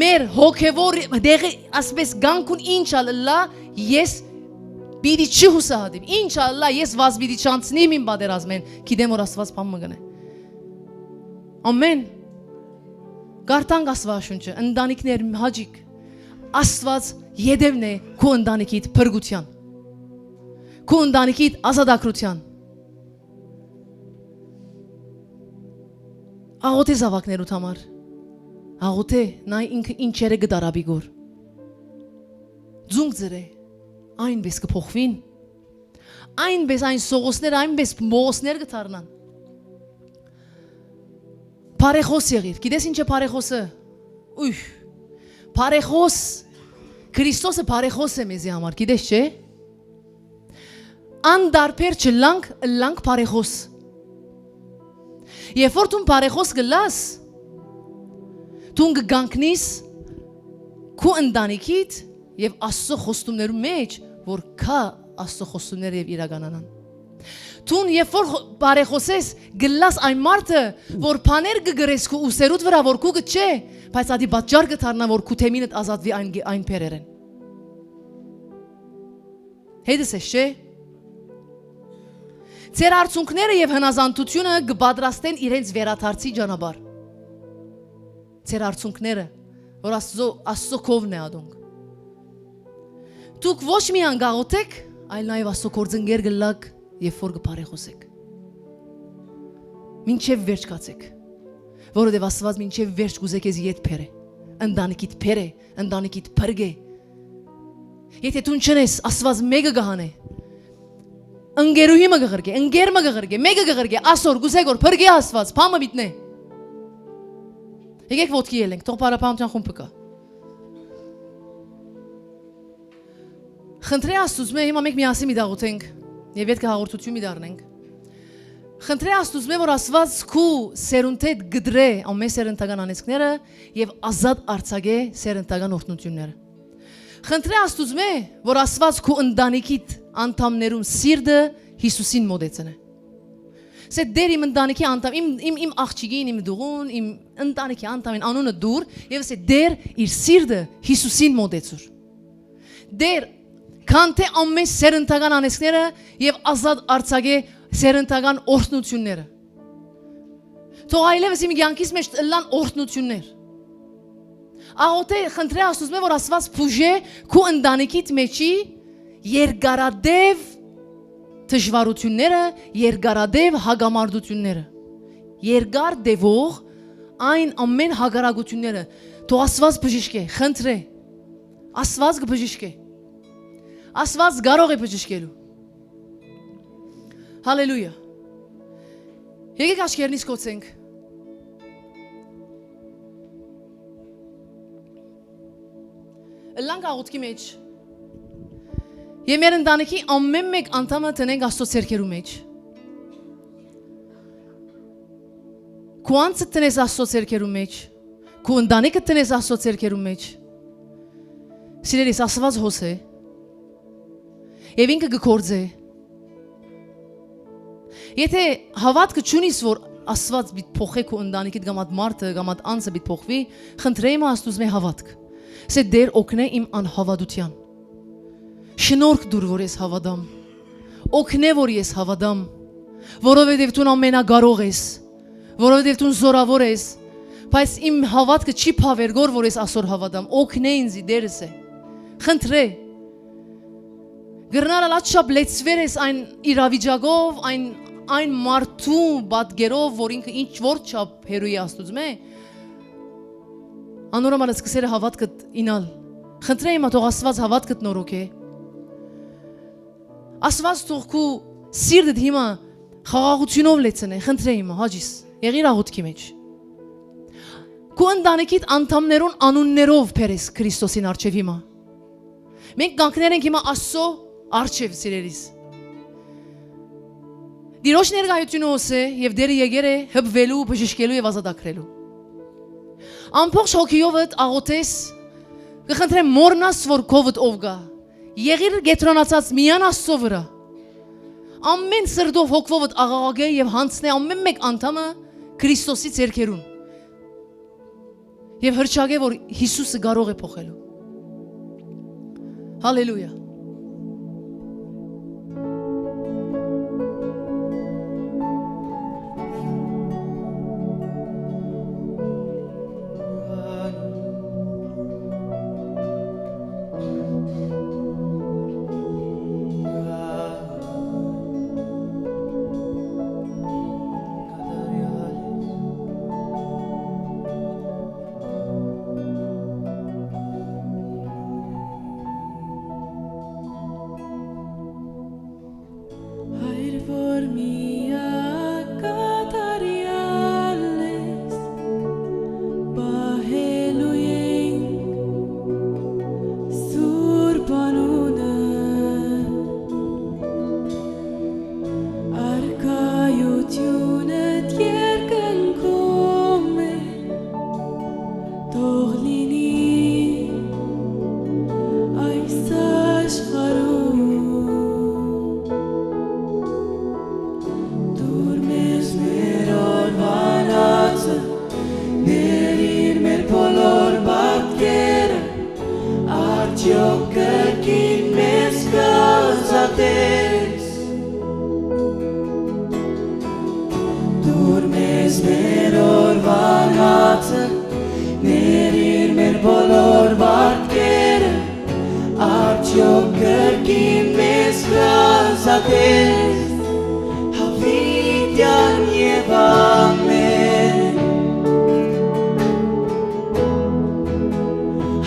Մեր հոգևոր դեղի ասպես գանքուն ինչ ալլա ես պիտի չհուսահատիմ։ Ինչ ալլա ես վազ պիտի չանցնիմ իմ պատերազմեն, գիտեմ որ Աստված բան մգնե։ Ամեն։ Գարտանք Աստվածաշունչը, ընտանիքներ հաջիկ։ Աստված յետևն է քո ընտանիքիդ փրկության։ Քո ընտանիքիդ ազատագրության։ Աղոթե զավակներուդ համար։ Աղոթե նա ինքը ինչերը գդարաբի գոր։ Ձունգ ձրե այնպես կփոխվին։ Այնպես այն սողոսներ, այնպես մողոսներ կդառնան։ Բարեխոս եղիր։ Գիտես ինչ է բարեխոսը։ Ուй։ Բարեխոս Քրիստոսը բարեխոս է մեզի համար, գիտես չէ։ Անդարբեր չլանք, լանք բարեխոս։ Երբ որ դու բարեխոս գլաս, դու կգանքնես քո ընտանիքիդ եւ Աստծո խոստումներու մեջ, որ կա Աստծո խոստումները եւ իրականանան։ Դու երբ որ բարեխոսես գլաս այն մարդը, որ բաներ կգրես քո ուսերուդ վրա, որ քո չէ, բայց ադի պատճառ կդառնա, որ քո թեմինդ ազատվի այն փերերեն։ Հետս է չէ։ Ձեր արցունքները եւ հնազանդությունը կպատրաստեն իրենց վերաթարցի ճանապարհ։ Ձեր արցունքները, որ Աստծո կովն է ադոնք։ Դուք ոչ միայն գաղութեք, այլ նաեւ Աստծո կորձընկեր գլակ, երբ որ կբարեխոսեք։ Մինչև վերջ կացեք, որովհետեւ Աստված մինչև վերջ կուզե քեզ իդ փերը, ընտանիքիդ փերը, ընտանիքիդ փրգե։ Եթե դու չնես, Աստված մեկը կհանե։ Ընկերուհի մը գղրգե, ընկեր մը գղրգե, մեկը գղրգե, ասոր գուզե գոր փրգե Աստված, փամը բիտնե։ Եկեք ոտքի ելենք, թող պարապանության խումբը կա։ Խնդրե Աստծո հիմա մենք միասին մի դաղութենք եւ յետք հաղորդություն մի դառնենք։ Խնդրե Աստծո որ Աստված քու սերունդեդ գդրե ամեն սերնդական անեցքները եւ ազատ արցագե սերնդական օրհնությունները։ Խնդրե Աստծո որ Աստված քու ընտանիքիդ անդամներուն սիրտը Հիսուսին մոդեցնե։ Սե դեր իմ ընտանիքի անդամ, իմ աղջիկին, իմ դուղուն, իմ ընտանիքի անդամին անունը դուր եւ սե դեր իր սիրտը Հիսուսին մոդեցուր։ Դեր քան թե ամեն սերնդական անեցքները եւ ազատ արցագե սերնդական օրհնությունները։ Թող այլևս իմ կյանքից մեջ լան օրհնություններ։ Աղոթե խնդրե Աստծո որ Աստված փուժե քու ընտանիքիդ մեջի երկարադեպ դժվարությունները, երկարադեպ հագամարտությունները։ Երկար դևող այն ամեն հագարագությունները թող Աստված բժշկե, խնդրե։ Աստված կբժշկե։ Աստված կարող է բժշկելու։ Հալելույա։ Եկեք աչքերնից կոչենք։ Լանք աղոթքի մեջ։ Եվ մեր ընտանիքի ամեն մեկ անդամը տնենք Աստծո ցերկերու մեջ։ Քու անձը տնես Աստծո ցերկերու մեջ, քու ընտանիքը տնես Աստծո ցերկերու մեջ։ Սիրելիս Աստված հոս է։ Եվ ինքը կգործե։ Եթե հավատքը չունիս, որ Աստված պիտի փոխե քո ընտանիքիդ կամ այդ մարդը կամ այդ անձը պիտի փոխվի, խնդրեմ Աստծո հավատք։ Սե դեր օգնե իմ անհավատության։ Շնորհք դուր որ ես հավատամ։ Օգնե որ ես հավատամ, որովհետև դու ամենագարող ես, որովհետև դու զորավոր ես, բայց իմ հավատքը չի փավերգոր որ ես ասոր հավատամ։ Օգնե ինձ դերս է։ Խնդրե։ Գրնալալ աչապ լեցվեր ես այն իրավիճակով, այն մարդու բադգերով, որ ինքը ինչ որ չափ հերույի Աստծո է։ Անորոմանը սկսել է հավատքդ ինալ։ Խնդրե հիմա թող Աստված հավատքդ նորոգե։ Աստված թող քու սիրտդ հիմա խաղաղությունով լեցնե, խնդրե հիմա հաջիս, եղիր աղոթքի մեջ։ Քու ընտանիքիդ անդամներուն անուններով փերես Քրիստոսին արչև հիմա։ Մենք կանգնել ենք հիմա Աստծո արչև սիրելիս։ Դիրոջ ներկայությունը ոսե եւ դերը եկեր է հպվելու, բժշկելու եւ ազատագրելու։ Ամբողջ հոգիովդ աղոթես, կխնդրեմ մորնաս որ քովդ ով գա։ Եղիր գետրոնացած միան Աստծո վրա։ Ամեն սրտով հոգվովդ աղաղագե եւ հանցնե ամեն մեկ անդամը Քրիստոսի ցերկերուն։ Եվ հրճագե որ Հիսուսը կարող է փոխելու։ Հալելույա։ մեր օրվան հացը, ներիր մեր բոլոր վարկերը, արդյոք կրկին մեզ հազատես, հավիտյան և ամեն,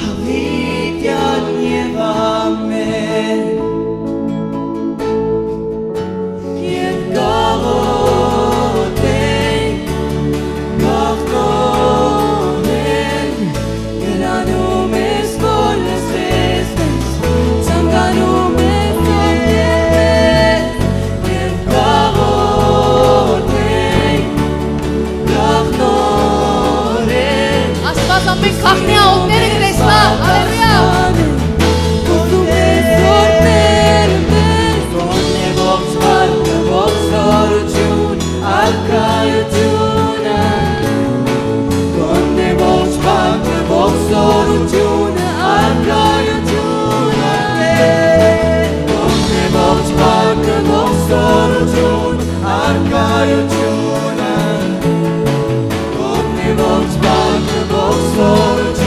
հավիտյան և ամեն, և գաղոթենք, գաղթորեն, գրանում ես որ լսես մեզ, ծնկանում ես օգնել, և գաղոթենք, գաղթորեն, Աստված ամեն քախնի աղոթները կտեսնա, հալելույա։ Գոթում ես օրները մեզ, ոնե ողջ վարկը, ողջ զորություն, արքայությունը, ոնե ողջ վարկը, ողջ զորությունը, արքայությունը, ոնե ողջ վարկը, ողջ զորություն, արքայությունը, ոնե ողջ վարկը, ողջ զորություն,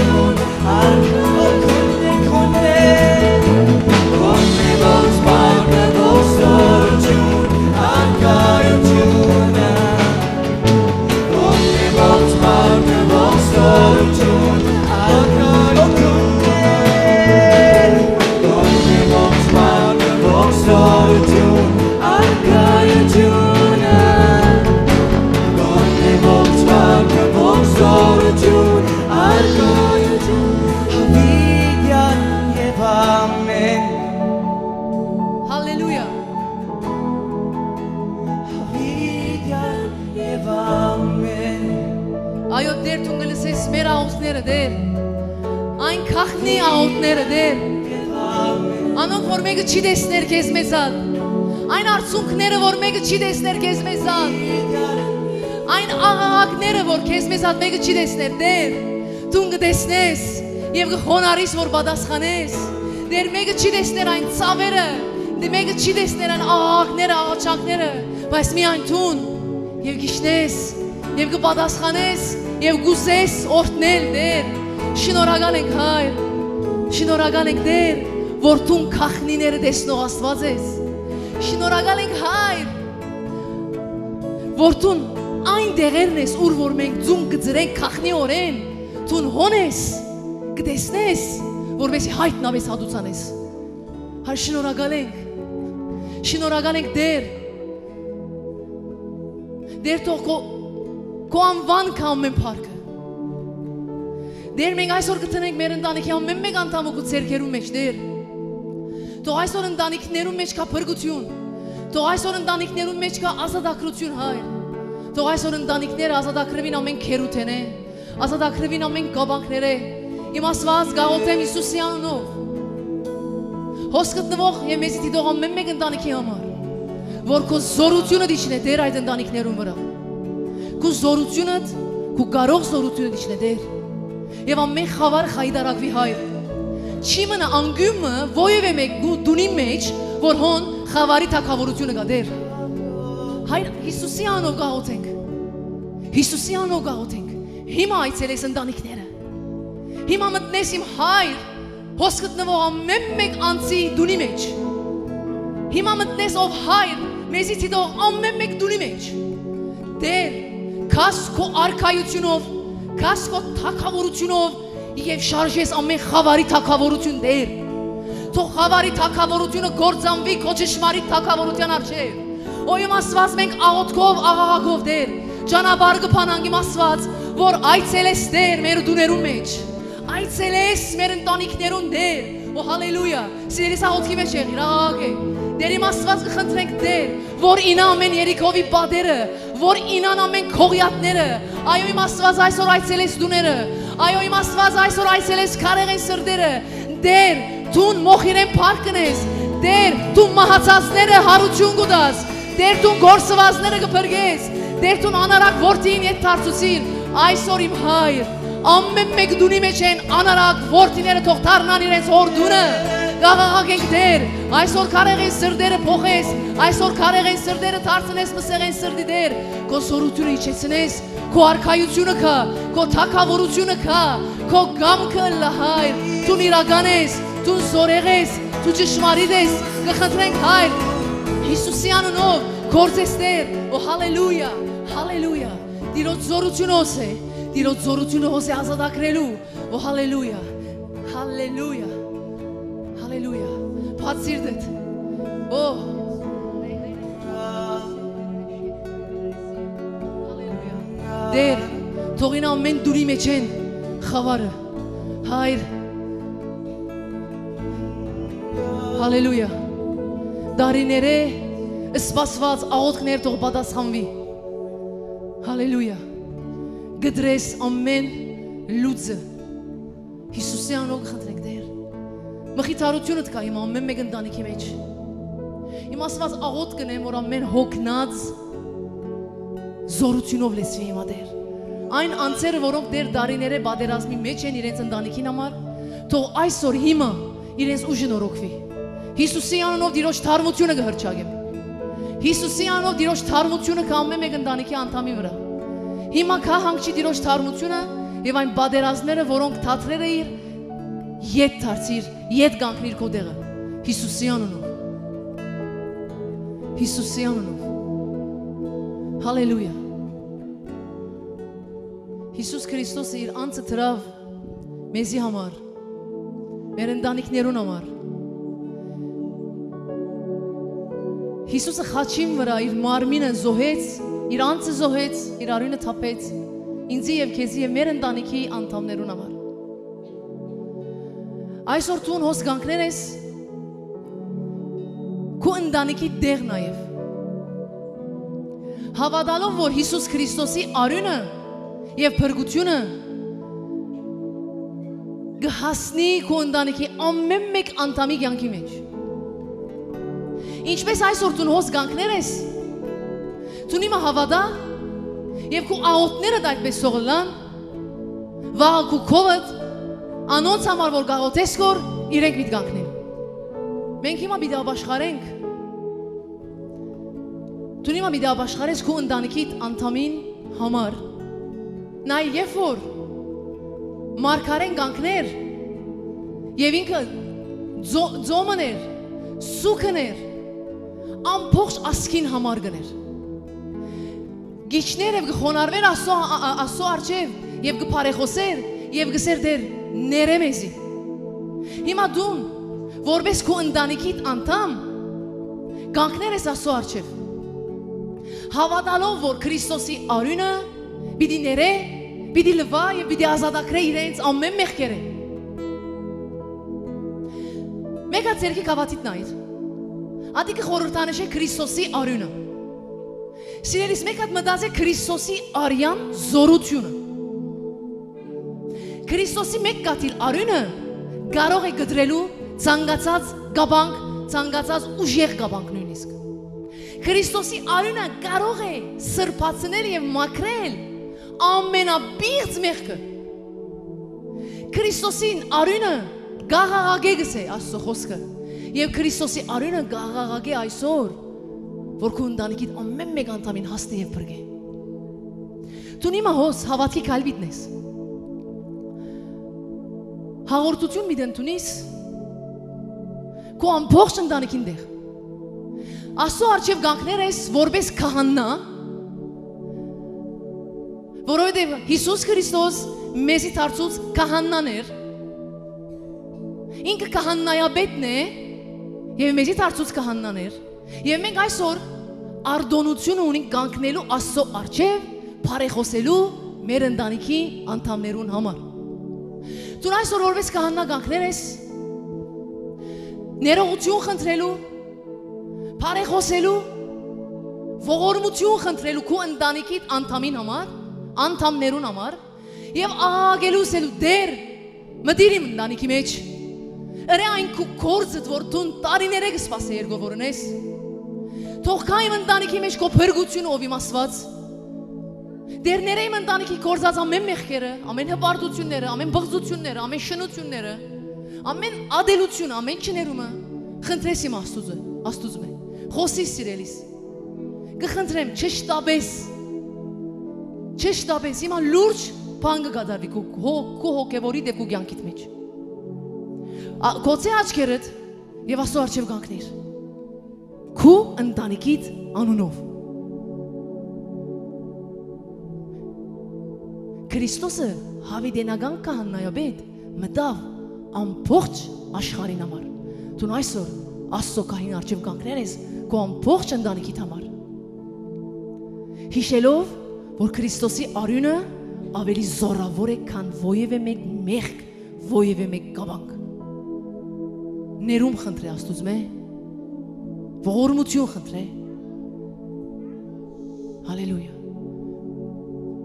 Հալելույա։ Այո դեր դու գլսես մեր աղոթները դեր, այն քախնի աղոթները դեր, անոնք որ մեկը չի տեսներ քեզ մեզան, այն արցունքները որ մեկը չի տեսներ քեզ մեզան, այն աղաղակները որ քեզ մեզան մեկը չի տեսներ դեր, դու կտեսնես եւ կխոնարհիս որ պատասխանես, դեր մեկը չի տեսներ այն ցավերը, դե մեկը չի տեսներ այն աղաղակները, աղաչանքները, բայց միայն դուն եւ գիշնես եւ կպատասխանես եւ գուսես օրհնել դեր, շնորհակալ ենք հայր, շնորհակալ ենք դեր, որ դու քախնիները տեսնող Աստված ես, շնորհակալ ենք հայր, որ դու այն դեղերն ես, ուր որ մենք ձուն կծրենք քախնի օրեն, դու հոնես, կտեսնես, որովհետեւ հայտնավես հատուցանես, հայր շնորհակալ ենք դեր, դեր թող քո անվան կա ամեն փառքը, դեր մենք այսօր կտնենք մեր ընտանիքի ամեն մեկ անդամը քո ձեռքերում մեջ դեր, թող այսօր ընտանիքներում մեջ կա փրկություն, թող այսօր ընտանիքներում մեջ կա ազատագրություն հայր, թող այսօր ընտանիքները ազատագրվին ամեն քերութենե, ազատագրվին ամեն գաբանքները, իմ Աստված գաղութեմ Հիսուսի անունով, հոս գտնվող եւ մեզի դիտող ամեն մեկ ընտանիքի համար, որ քո զորությունը դիչնե դեր այդ ընտանիքներում վրա, քո զորությունը, քո կարող զորությունը դիչնե դեր, եւ ամեն խավար խայդարակվի հայր, չի մնա անգյումը ովևէ մեկ դունի մեջ, որ հոն խավարի թակավորությունը կա դեր, հայր Հիսուսի անունով գաղութենք, Հիսուսի անունով գաղութենք, հիմա այցելես ընտանիքները, հիմա մտնես իմ հայր, հոս գտնվող ամեն մեկ անձի դունի մեջ, հիմա մտնես ով հայր, մեզի դիտող ամեն մեկ դունի մեջ, դեր, քաս քո արքայությունով, քաս քո թակավորությունով եւ շարժես ամեն խավարի թակավորություն դեր, թող խավարի թակավորությունը գործանվի քո ճշմարիտ թակավորության առջև, օյում Աստված մենք աղոթքով, աղաղակով դեր, ճանապարհ կփանանք իմ Աստված, որ այցելես դեր մեր դուներում մեջ, այցելես մեր ընտանիքներում դեր, օ հալելույա, սիրելիս աղոթքի մեջ եղիր, աղաղակե, դեր իմ Աստված կխնդրենք դեր, որ ինա ամեն Երիքովի բադերը, որ ինան ամեն քողյատները, այո իմ Աստված այսօր այցելես դուները, այո իմ Աստված այսօր այցելես քարեղեն սրտերը, դեր դու մոխիրեն փառքնես, դեր դու մահացածները հարություն կուտաս, դեր դու գործվածները կփրկես, դեր դու անարակ որդին ետ դարձուցիր, այսօր իմ հայր, ամեն մեկ դունի մեջ են անարակ որդիները թող դառնան իրենց հոր դունը, գաղաղակենք դեր, այսօր քարեղեն սրտերը փոխես, այսօր քարեղեն սրտերը դարձնես մսեղեն սրտի դեր, քո սորությունը իջեցնես, քո արքայությունը կա, քո թագավորությունը կա, քո գամքը լահայր, դու իրական ես, դու զորեղ ես, դու ճշմարիտ ես, կխնդրենք Հայր Հիսուսի անունով գործես Տեր, օ հալելույա, հալելույա, Տիրոջ զորությունը հոսե, Տիրոջ զորությունը հոսե ազատագրելու, օ հալելույա, հալելույա, հալելույա, բաց սիրտդ, օ Տեր, թողին ամեն դուրի մեջ են խավարը, Հայր, հալելույա, դարիները սպասված աղոթքներ թող պատասխանվի, հալելույա, գդրես ամեն լուծը, Հիսուսի անունով խնդրենք Տեր, մխիթարությունդ կա իմ ամեն մեկ ընտանիքի մեջ, իմ ասված աղոթք կնեմ, որ ամեն հոգնած զորությունով լեցվի հիմա Տեր, այն անձերը, որոնք Տեր դարիները բادرազմի մեջ են իրենց ընտանիքին համար, թող այսօր հիմա իրենց ուժը նորոգվի, Հիսուսի անունով Տիրոջ թարմությունը կհրճագեմ, Հիսուսի անունով Տիրոջ թարմությունը կա ամեն մեկ ընտանիքի անդամի վրա, հիմա կա հանգչի Տիրոջ թարմությունը եւ այն բادرազմները, որոնք թատրերը իր ետ դարձիր, ետ կանգնիր քո տեղը, Հիսուսի անունով, Հիսուսի անունով, հալելույա, Հիսուս Քրիստոսը իր անձը տրավ մեզի համար, մեր ընտանիքներուն համար, Հիսուսը խաչին վրա իր մարմինը զոհեց, իր անձը զոհեց, իր արյունը թափեց, ինձի եւ քեզի եւ մեր ընտանիքի անդամներուն համար։ Այսօր դու հոս կանգնել ես քո ընտանիքի դեղ նաեւ։ Հավատալով, որ Հիսուս Քրիստոսի արյունը եւ փրկությունը կհասնի քո ընտանիքի ամեն մեկ անդամի կյանքի մեջ։ Ինչպես այսօր դու հոս կանգնել ես, դու հիմա հավատա եւ քո աղոթքներդ այդպես սողլան, վաղ քո կողդ անոնց համար որ գաղոթես կոր իրենք պիտի կանգնեն։ Մենք հիմա պիտի ապաշխարենք։ Դու հիմա պիտի ապաշխարես քո ընտանիքիդ անդամին համար։ Նա երբ որ մարգարեն կանգներ եւ ինքը ձոմներ, սուքներ ամբողջ ասքին համար գներ։ Գիչներ եւ գխոնարվեր ասո արջև եւ գփարեխոսեր եւ գսեր դեր ներեմեզի։ Հիմա դու որպես քո ընտանիքիդ անդամ կանգներ ես ասո արջև։ Հավատալով որ Քրիստոսի արյունը պիտի ները, պիտի լվա եւ պիտի ազատագրե իրենց ամեն մեղքերը։ Մեկը ցերքի կավատիտ նայր։ Ադիկը խորհրդանշ է Քրիստոսի արյունը։ Սիրելիս մեկ հատ մտածե Քրիստոսի արյան զորությունը։ Քրիստոսի մեկ կաթիլ արյունը կարող է գդրելու ցանկացած գաբանք, ցանկացած ուժեղ գաբանք նույնիսկ։ Քրիստոսի արյունը կարող է սրբացնել եւ մաքրել ամենաբիղծ մեղքը։ Քրիստոսին արյունը գաղաղագե գսե Աստծո խոսքը եւ Քրիստոսի արյունը գաղաղագե այսօր որ քո ընտանիքիդ ամեն մեկ անդամին հասնի եւ բրգե։ Դու հիմա հոս հավատքի կալբիդն ես։ Հաղորդություն մի դենտունիս քո ամբողջ ընտանիքին դեղ։ Աստծո արչև գանքներ ես որպես քահանա, որովհետև Հիսուս Քրիստոս մեզի դարձուց քահանաներ։ Ինքը քահանայապետն է եւ մեզի դարձուց քահանաներ։ Եվ մենք այսօր արդոնություն ունենք կանգնելու Աստծո առջև բարեխոսելու մեր ընտանիքի անդամներուն համար։ Դու այսօր որպես քահանա կանգնել ես ներողություն խնդրելու, բարեխոսելու, ողորմություն խնդրելու քո ընտանիքի անդամին համար, անդամներուն համար եւ աղաղակելու սելու դեր մտիր իմ ընտանիքի մեջ։ Ըրե այն քո կորձդ որ դու տարիները կսպասես երգովորնես։ Թող կա իմ ընտանիքի մեջ քո փրկությունը ով իմացված։ Դերները իմ ընտանիքի կորձած ամեն մեղքերը, ամեն հպարտությունները, ամեն բղծությունները, ամեն շնությունները, ամեն ադելությունը, ամեն չներումը խնդրես իմ Աստուծո։ Խոսի սիրելիս։ Կխնդրեմ չշտաբես։ Չշտապես հիմա լուրջ բան կգադարվի քո հոգևորի դեպ քո կյանքիդ մեջ։ Գոցե աչքերդ եւ Աստծո առջև կանգնիր։ Քո ընտանիքիդ անունով։ Քրիստոսը հավիտենական քահանայապետ մտավ ամբողջ աշխարհին համար։ Դու այսօր Աստծո քահին առջև կանգնել ես քո ամբողջ ընտանիքիդ համար։ Հիշելով, որ Քրիստոսի արյունը ավելի զորավոր է, քան ովևէ մեկ մեղք, ովևէ մեկ կավանք։ Ներում խնդրե Աստծուց մե, ողորմություն խնդրե։ Հալելույա։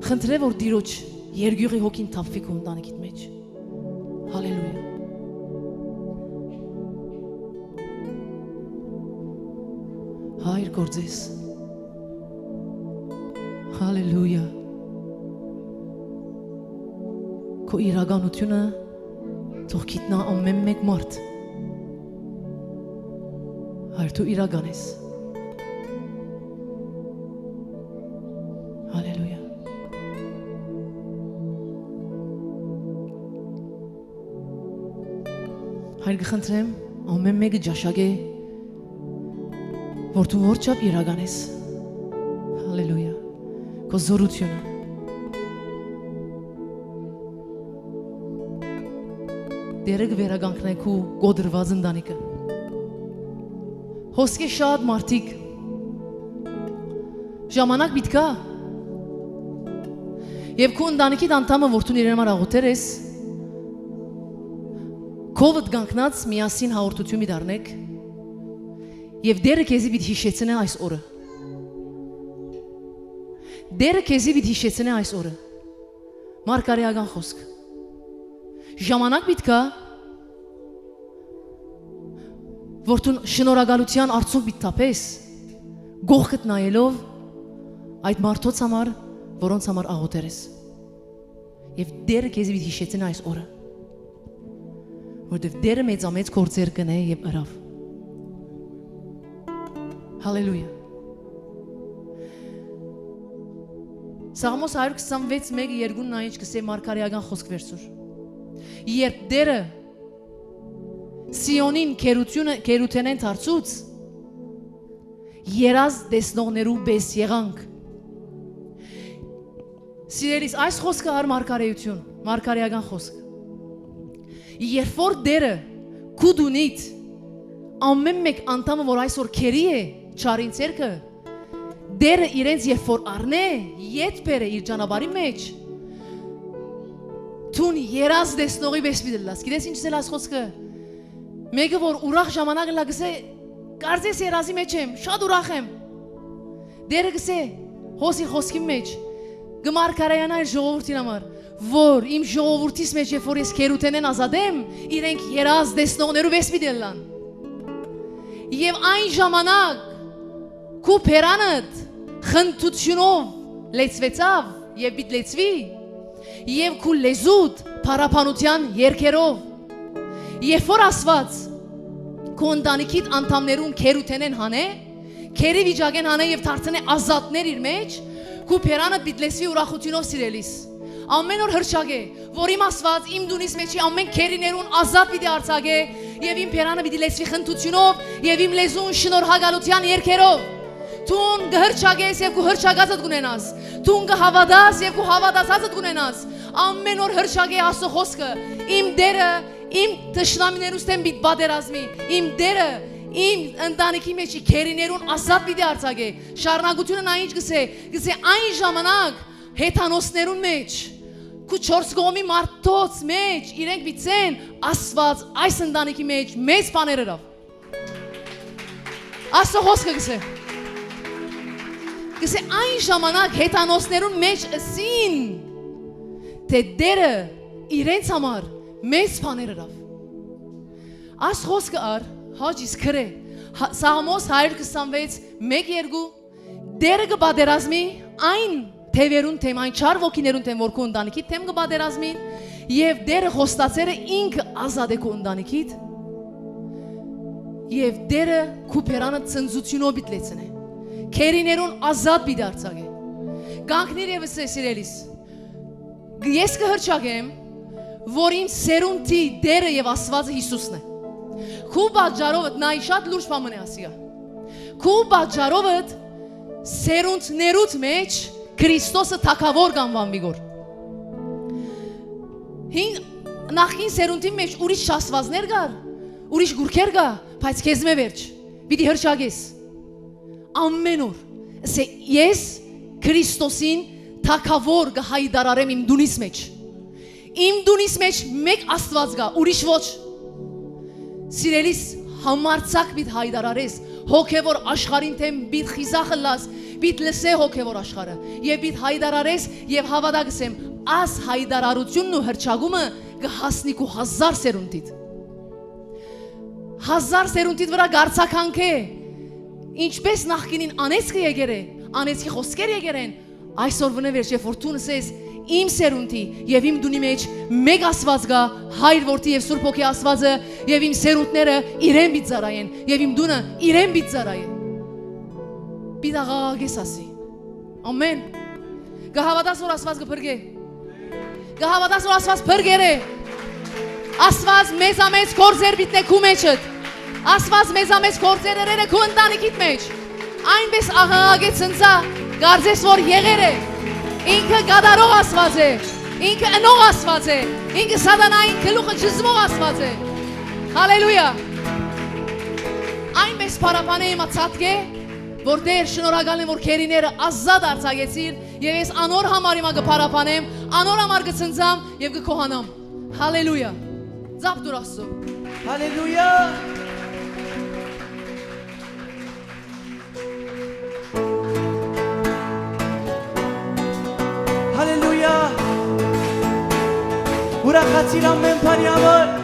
Խնդրե, որ Տիրոջ երկյուղի հոգին թափվի քո ընտանիքիդ մեջ։ Հալելույա։ Հայր գործես։ Հալելույա։ Քո իրականությունը թող գիտնա ամեն մեկ մարդ։ Հայր դու իրական ես։ Հալելույա։ Հայր կխնդրեմ ամեն մեկը ջաշագե, որ դու որչափ իրական ես։ Հալելույա։ Քո զորությունը։ Դերը կվերականգնի քո գոդրված ընտանիքը։ Հոսքի շատ մարդիկ ժամանակ պիտի եւ քո ընտանիքի անդամը որ դու իրեն համար աղոթեր ես քովդ կանգնած միասին հաղորդություն մի դառնեք եւ դերը քեզի պիտի հիշեցնե այս օրը։ Դերը քեզի պիտի հիշեցնե այս օրը։ Մարգարեական խոսք։ Ժամանակ պիտի որ դու շնորհակալության արցունք պիտի տապես գողքդ նայելով այդ մարդոց համար, որոնց համար աղոթեր ես։ Եվ դերը քեզի պիտի հիշեցնե այս օրը։ Որտեվ դերը մեծամեծ գործեր կնե եւ արավ։ Հալելույա։ Սաղմոս 126:1-2 նայինչ կսե մարգարեական խոսք վերցուր։ Երբ դերը Սիոնին կերութենեն թարցուց երազ դեսնողներու բես եղանք։ Սիրելիս, այս խոսքը հար մարգարեություն, մարգարեական խոսք։ Երբ որ դերը կուդունիտ ամեն մեկ անդամը, որ այսօր կերի է չարին ցերկը, դերը իրենց երբ որ առնե, ետ բերը իր ճանապարհի մեջ, թուն երազ դեսնողի բես պիտի։ Գիտես ինչ է այս խոսքը։ Մեկը որ ուրախ ժամանակը լա գսե կարծես երազի մեջ եմ, շատ ուրախ եմ։ Դերը գսե հոսի խոսքի մեջ գմարգարեանա իր ժողովրդին համար, որ իմ ժողովրդիս մեջ երբ որ ես քերութենեն ազատեմ, իրենք երազ դեսնողներու վես պիտի լան։ Եվ այն ժամանակ քու փերանդ խնդությունով լեցվեցավ եւ պիտի լեցվի, եւ քու լեզուդ փարապանության երկերով։ Երբ որ Աստված քո ընտանիքիդ անդամներուն քերութենեն հանե, քերի վիճակեն հանե եւ դարձնե ազատներ իր մեջ, քու փերանը պիտի լեսվի ուրախությունով սիրելիս։ Ամեն օր հրճագե, որ իմ Աստված իմ դունիս մեջի ամեն քերիներուն ազատ պիտի արձակե եւ իմ փերանը պիտի լեսվի խնդությունով եւ իմ լեզուն շնորհակալության երկերով։ Տուն գհրճագես եւ քու հրճագածդ կունենաս։ Տուն կհավատաս եւ քու հավատացածդ կունենաս։ Ամեն օր հրճագե Աստծո խոսքը։ Իմ դերը իմ տշնամիներուց դեմ պիտի պատերազմի, իմ դերը իմ ընտանիքի մեջ քերիներուն ազատ պիտի արձակե։ Շարունակությունը նա ինչ գսե այն ժամանակ հեթանոսներուն մեջ քու 4 կողմի մարդոց մեջ իրենք պիտին Աստված այս ընտանիքի մեջ մեծ բաներով։ Աստծո խոսքը գսե այն ժամանակ հեթանոսներուն մեջ ասին թե դերը իրենց համար մեծ բաներով։ Այս խոսքը ար հաջիս քրե Սաղմոս 126:1-2 դերը կբادرազմի այն թևերուն թեմ, այն չար ոգիներուն թեմ, որ քո ընտանիքիդ թեմ կբادرազմի եւ դերը խոստացերը ինքը ազատ է քո ընտանիքիդ եւ դերը քու փերանը ծնծությունով պիտի լեցնե քերիներուն ազատ պիտի արձակե Գանքնիր եւս է սիրելիս։ Ես կհրճագեմ, որ իմ սերունդի դերը եւ Աստվածը Հիսուսն է։ Քու բաժարովդ նայ շատ լուրջ բան է ասիա։ Քու բաժարովդ սերունդներուց մեջ Քրիստոսը թակավոր կանվան վիգոր։ Հին նախին սերունդի մեջ ուրիշ շասվածներ կար, ուրիշ գուրքեր կա, բայց քեզ մե վերջ։ Պիտի հրճագես։ Ամեն օր ասե ես Քրիստոսին թակավոր կհայդարարեմ իմ դունիս մեջ։ Իմ դունիս մեջ մեկ Աստված կա, ուրիշ ոչ։ Սիրելիս համարցակ պիտի հայդարարես, հոգևոր աշխարհին թեմ պիտի խիզախը լաս, պիտի լսե հոգևոր աշխարհը, եւ պիտի հայդարարես եւ հավատացեմ, աս հայդարարությունն ու հրճագումը կհասնի քո 1000 սերունդիդ։ 1000 սերունդիդ վրա գարցականք է։ Ինչպես նախկինին անեցքը եկեր է, անեցքի խոսքեր եկեր են, այսօր վնե վերջ երբ որ դու ասես իմ սերունդի եւ իմ դունի մեջ մեկ Աստված գա, Հայր Որդի եւ Սուրբ Հոգի Աստվածը եւ իմ սերունդները իրեն պիտի ծառայեն եւ իմ դունը իրեն պիտի ծառայե։ Պիտի ասի։ Ամեն։ Գահավատաս որ Աստված կփրկե։ Գահավատաս որ Աստված փրկերը։ Աստված մեզամեծ գործեր պիտի քու մեջդ։ Աստված մեզամեծ գործեր երերը քու ընտանիքիդ մեջ։ Այնպես աղաղագեցնցա, գարձես որ եղեր է։ Ինքը գադարող Աստված է, ինքը ընող Աստված է, ինքը սատանային գլուխը ճզմող Աստված է։ Հալելույա։ Այնպես փարապանը իմա ցածկե, որ դեր շնորհակալ եմ որ քերիները ազատ արձակեցիր եւ ես անոր համար իմա կփարապանեմ, անոր համար կցնցամ եւ կքոհանամ։ Հալելույա։ Ձապ դուր Աստծո։ Հալելույա։ Հալելույա։ Ուրախացիր ամեն բանի համար։